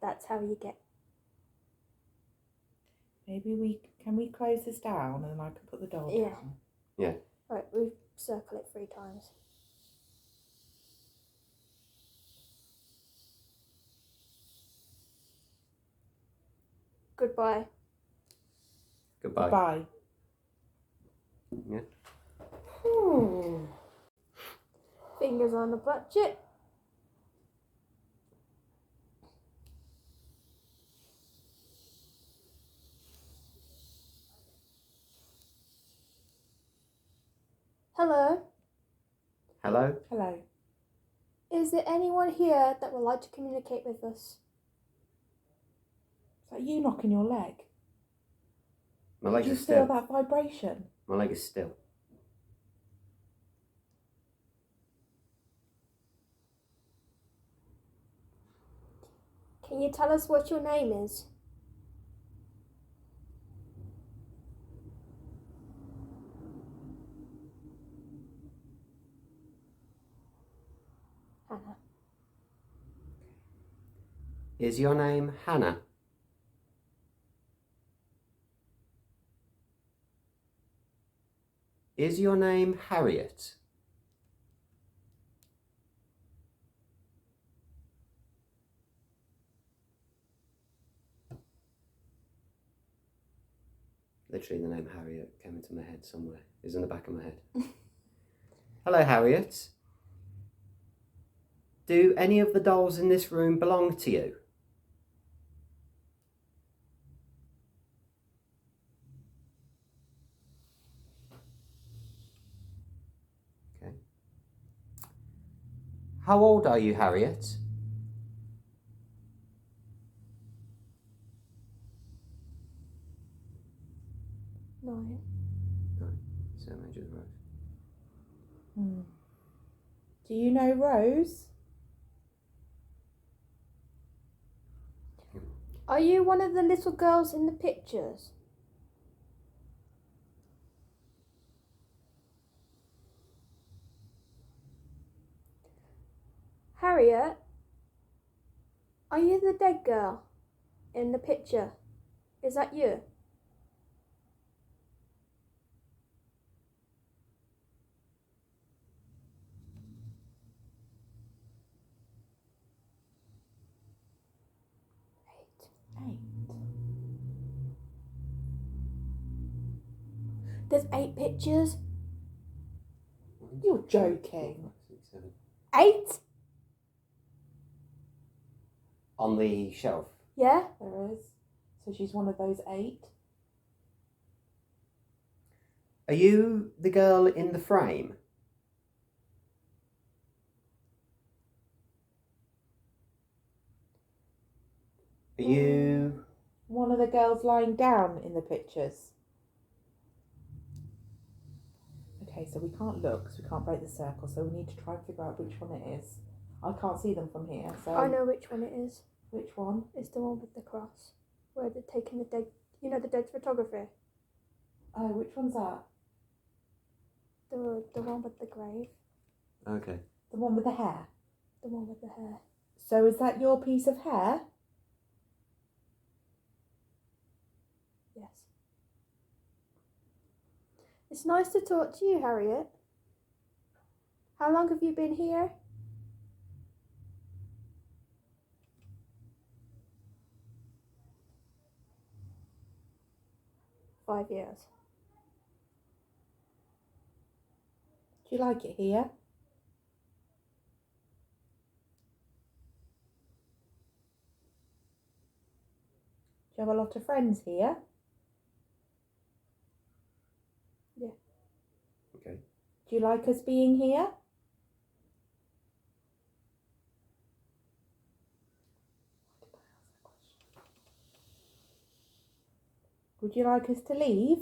That's how you get. Maybe can we close this down and I can put the doll Yeah. down? Yeah. Right, we circle it 3 times. Goodbye. Goodbye. Bye. Yeah. Fingers on the budget. Hello. Hello? Hello. Is there anyone here that would like to communicate with us? Is that you knocking your leg? My leg Did you is feel still. that vibration? My leg is still. Can you tell us what your name is? Hannah. Is your name Hannah? Is your name Harriet? Literally, the name Harriet came into my head somewhere. It's in the back of my head. Hello, Harriet. Do any of the dolls in this room belong to you? Okay. How old are you, Harriet? No. Same age as Rose. Do you know Rose? Are you one of the little girls in the pictures? Harriet, are you the dead girl in the picture? Is that you? Eight. There's 8 pictures. You're joking. 8? On the shelf. Yeah? There is. So she's one of those 8. Are you the girl in the frame? Are you... One of the girls lying down in the pictures. Okay, so we can't look because we can't break the circle, so we need to try and figure out which one it is. I can't see them from here, so... I know which one it is. Which one? It's the one with the cross. Where they're taking the dead... You know the dead photography? Oh, which one's that? The one with the grave. Okay. The one with the hair. The one with the hair. So is that your piece of hair? Yes. It's nice to talk to you, Harriet. How long have you been here? Five years. Do you like it here? Do you have a lot of friends here? Yeah. Okay. Do you like us being here? Would you like us to leave?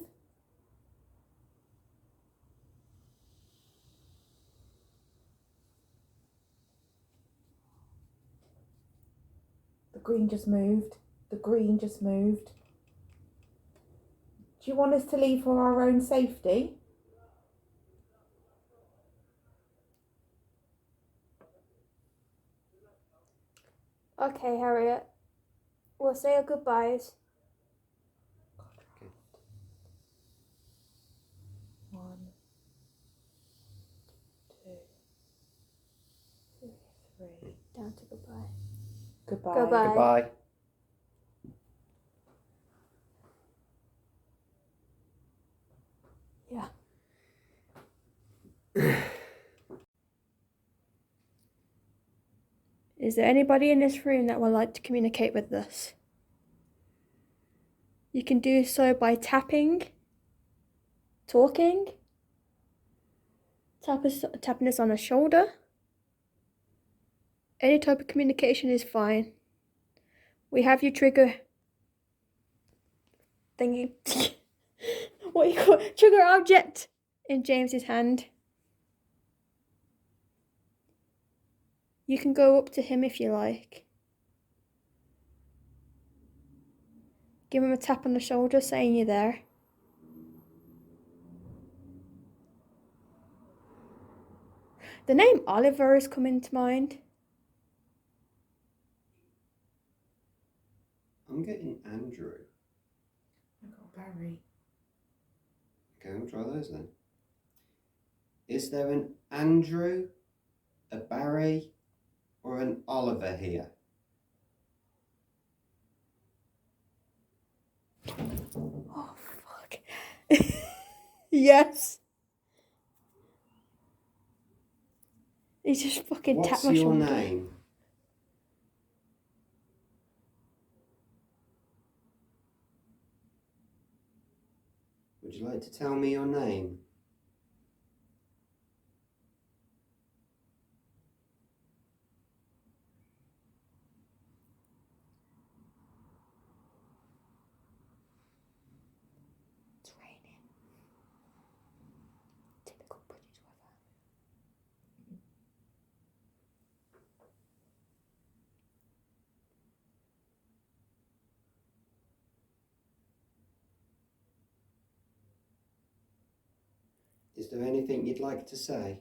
The green just moved. The green just moved. Do you want us to leave for our own safety? Okay, Harriet. We'll say our goodbyes. One, two, three. Down to goodbye. Goodbye. Goodbye. Goodbye. Yeah. Is there anybody in this room that would like to communicate with us? You can do so by tapping, talking, tapping us on the shoulder. Any type of communication is fine. We have your trigger thingy. What you call trigger object in James's hand. You can go up to him if you like. Give him a tap on the shoulder saying you're there. The name Oliver is coming to mind. I'm getting Andrew. I got Barry. Okay, we'll try those then. Is there an Andrew, a Barry, or an Oliver here? Oh, fuck. Yes. He just fucking tapped What's my your shoulder. name? Would you like to tell me your name? It's raining. Typical British weather. Is there anything you'd like to say?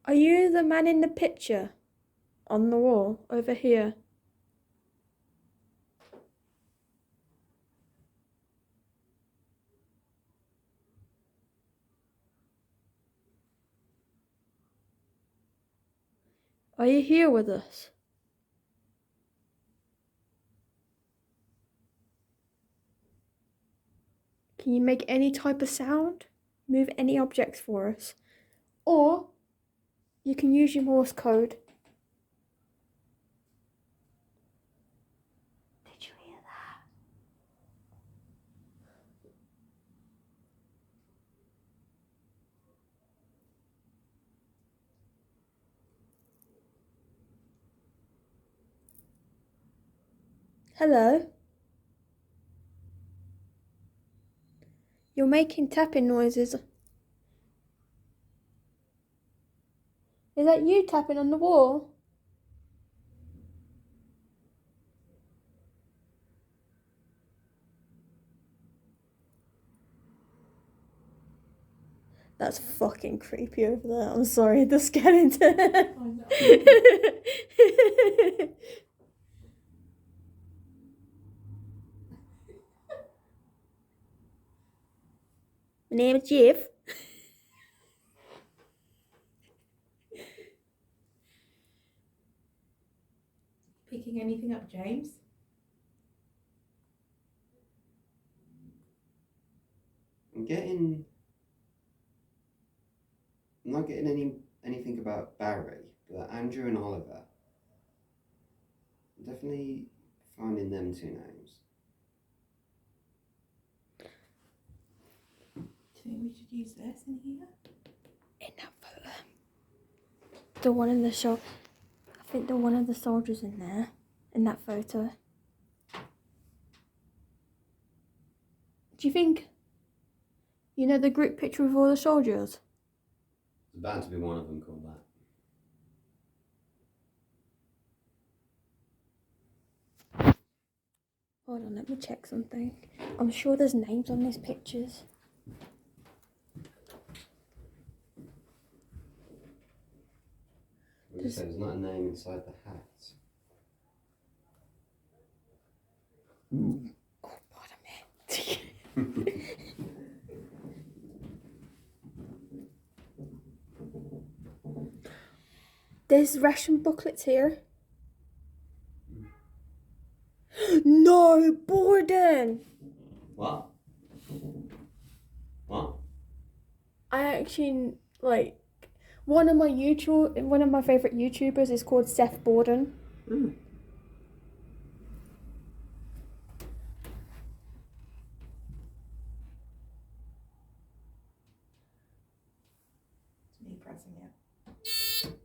Are you the man in the picture? On the wall, over here. Are you here with us? Can you make any type of sound? Move any objects for us? Or you can use your Morse code. Did you hear that? Hello? You're making tapping noises. Is that you tapping on the wall? That's fucking creepy over there. I'm sorry, the skeleton. My name is Jeff. Picking anything up, James? I'm not getting anything about Barry, but Andrew and Oliver. I'm definitely finding them two names. Do you think we should use this in here? In that photo. The one in the show. I think the one of the soldiers in there. In that photo. Do you think, you know, the group picture with all the soldiers? There's bound to be one of them called that. Hold on, let me check something. I'm sure there's names on these pictures. There's not a name inside the hat. Oh, pardon me. There's ration booklets here. No, Borden! What? What? I actually, like, one of my favorite YouTubers is called Seth Borden. Mm. It's me pressing it.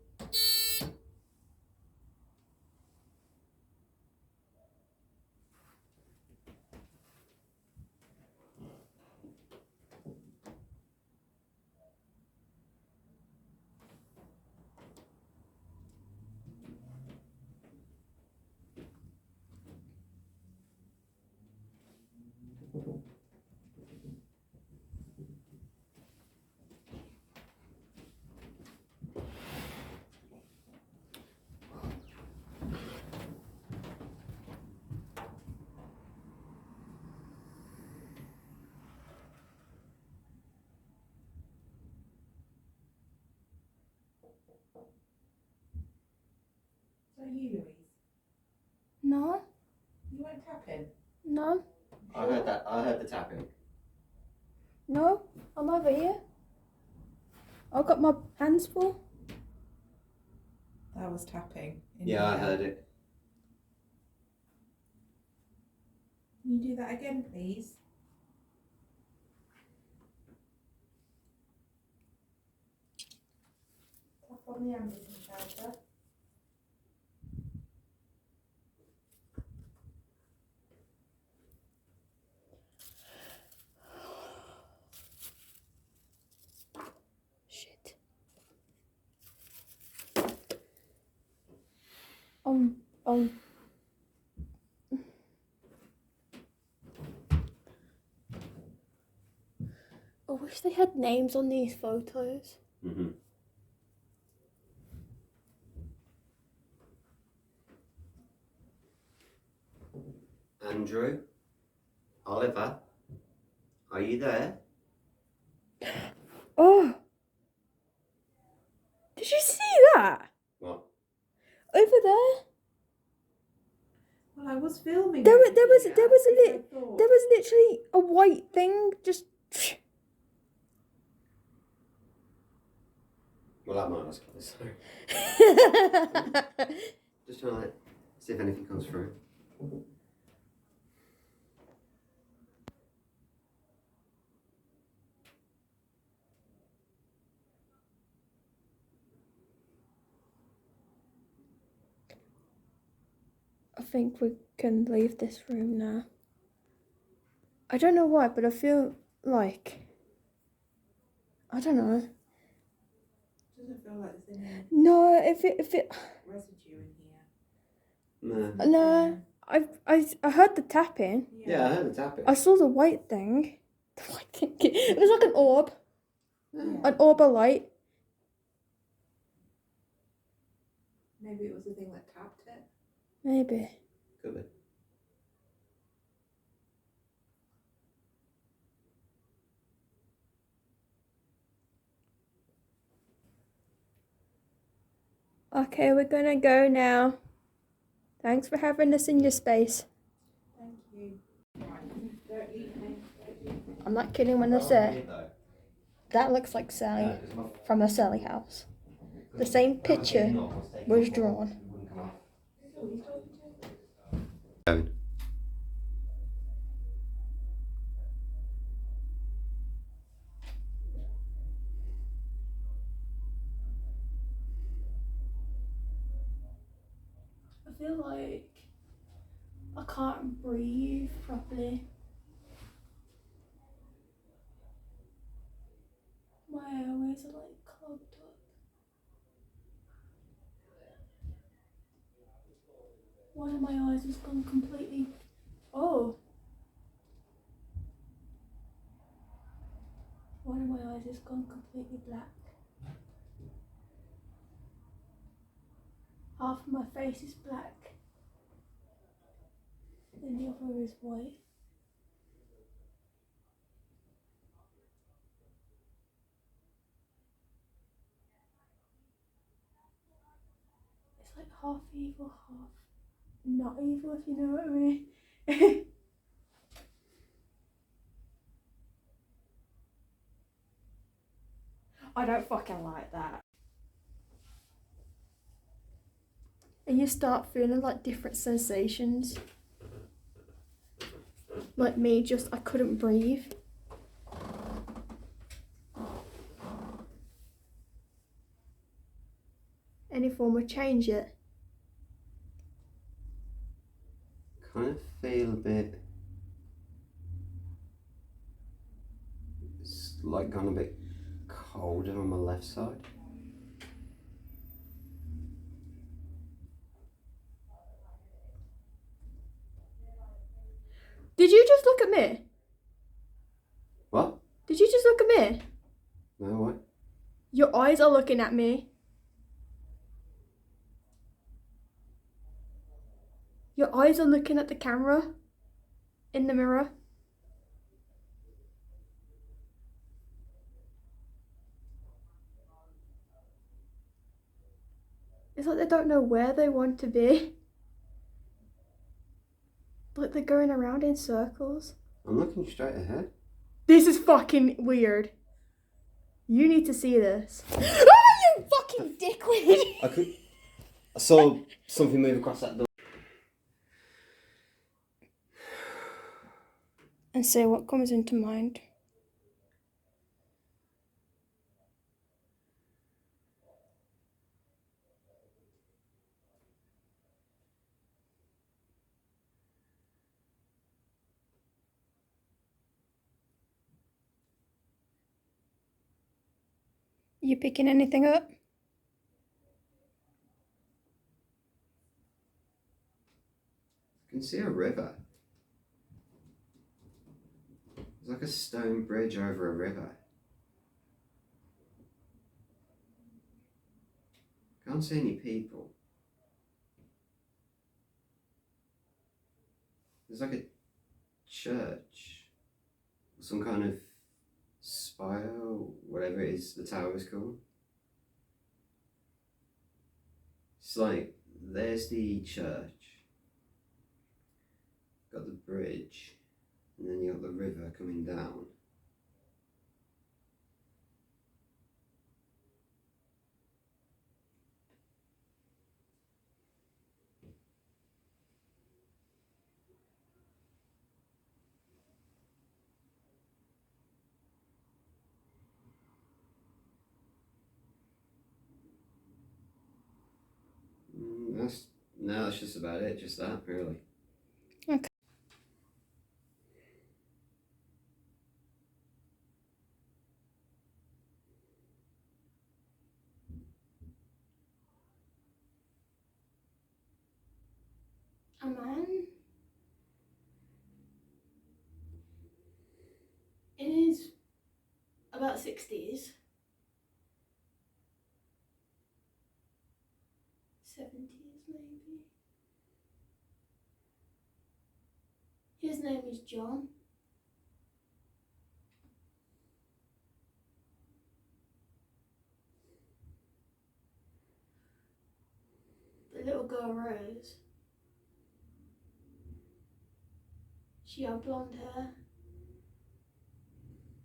Is that you, Louise? No, You weren't tapping? no, I heard that. I heard the tapping. no. I'm over here. I've got my hands full. That was tapping. in Yeah, I here. heard it. Can you do that again, please? Tap on the Anderson shelter. Shit. I wish they had names on these photos. Mm-hmm. Andrew, Oliver, are you there? Oh! Did you see that? What? Over there? Well, I was filming. There over was here, there was because I thought- there was literally a white thing just. Well, that might was close. Sorry. Just trying to like, see if anything comes through. I think we can leave this room now. I don't know why, but I feel like I don't know. Doesn't feel like there's any No, if it residue in here. No. no, I heard the tapping. Yeah, I heard the tapping. I saw the white thing. The white thing. It was like an orb, Yeah. an orb of light. Maybe it was the thing that tapped it. Maybe. Could be. Okay, we're gonna go now. Thanks for having us in your space. Thank you. Right. Don't eat me. I'm not kidding when I say that looks like Sally from the Sally house. The same picture was drawn. I feel like I can't breathe properly. Why have my eyes just gone completely... Oh. Why have my eyes just gone completely black? Half of my face is black. And the other is white. It's like half evil, half not evil, if you know what I mean. I don't fucking like that. And you start feeling like different sensations. Like me, just I couldn't breathe. Any form of change yet? Kind of feel a bit. It's like gone a bit colder on my left side. Did you just look at me? What? Did you just look at me? No, what? Your eyes are looking at me. Your eyes are looking at the camera in the mirror. It's like they don't know where they want to be. Like they're going around in circles. I'm looking straight ahead. This is fucking weird. You need to see this. Oh, you fucking dickwit! I saw something move across that door. And say what comes into mind. You picking anything up? I can see a river. There's like a stone bridge over a river. Can't see any people. There's like a church. Some kind of spire, or whatever it is the tower is called. It's like, there's the church. Got the bridge. And then you got the river coming down. That's just about it, just that, really. Okay. A man in his about 60s, 70s maybe. His name is John. The little girl Rose. She had blonde hair,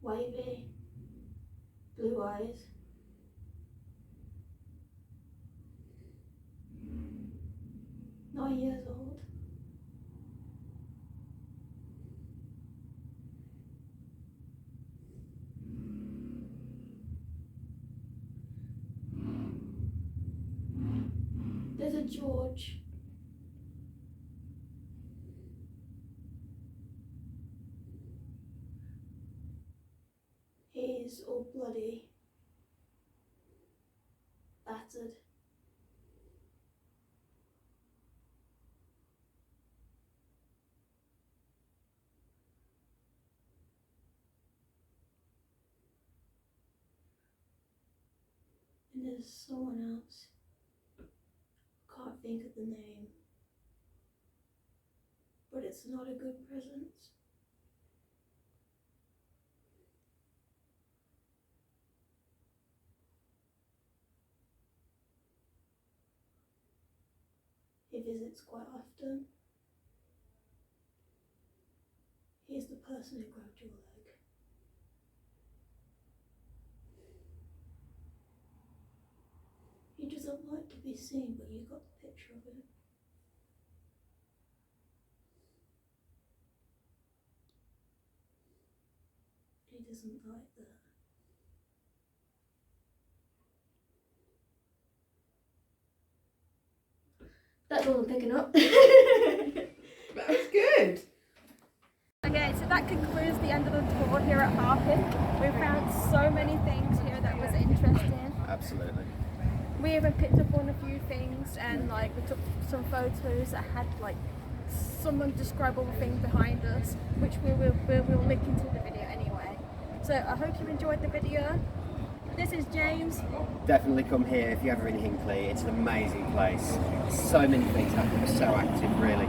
wavy, blue eyes. Nine years old. There's a George. He's all bloody, battered. there's someone else. Can't think of the name. But it's not a good presence. He visits quite often. He's the person who grabbed your leg. He doesn't like to be seen, but you got the picture of him. He doesn't like that. That's all I'm picking up. That was good. Okay, so that concludes the end of the tour here at HAPRC. We found so many things here that was interesting. Absolutely. We even picked up on a few things, and like we took some photos that had like some undescribable thing behind us, which we will link into the video anyway. So I hope you enjoyed the video. This is James. Definitely come here if you're ever in Hinckley. It's an amazing place. So many things happen. It's so active, really.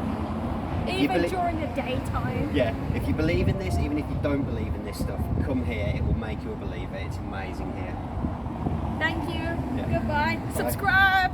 Even during the daytime. Yeah, if you believe in this, even if you don't believe in this stuff, come here. It will make you a believer. It's amazing here. Thank you. Yeah. Goodbye. Bye. Subscribe.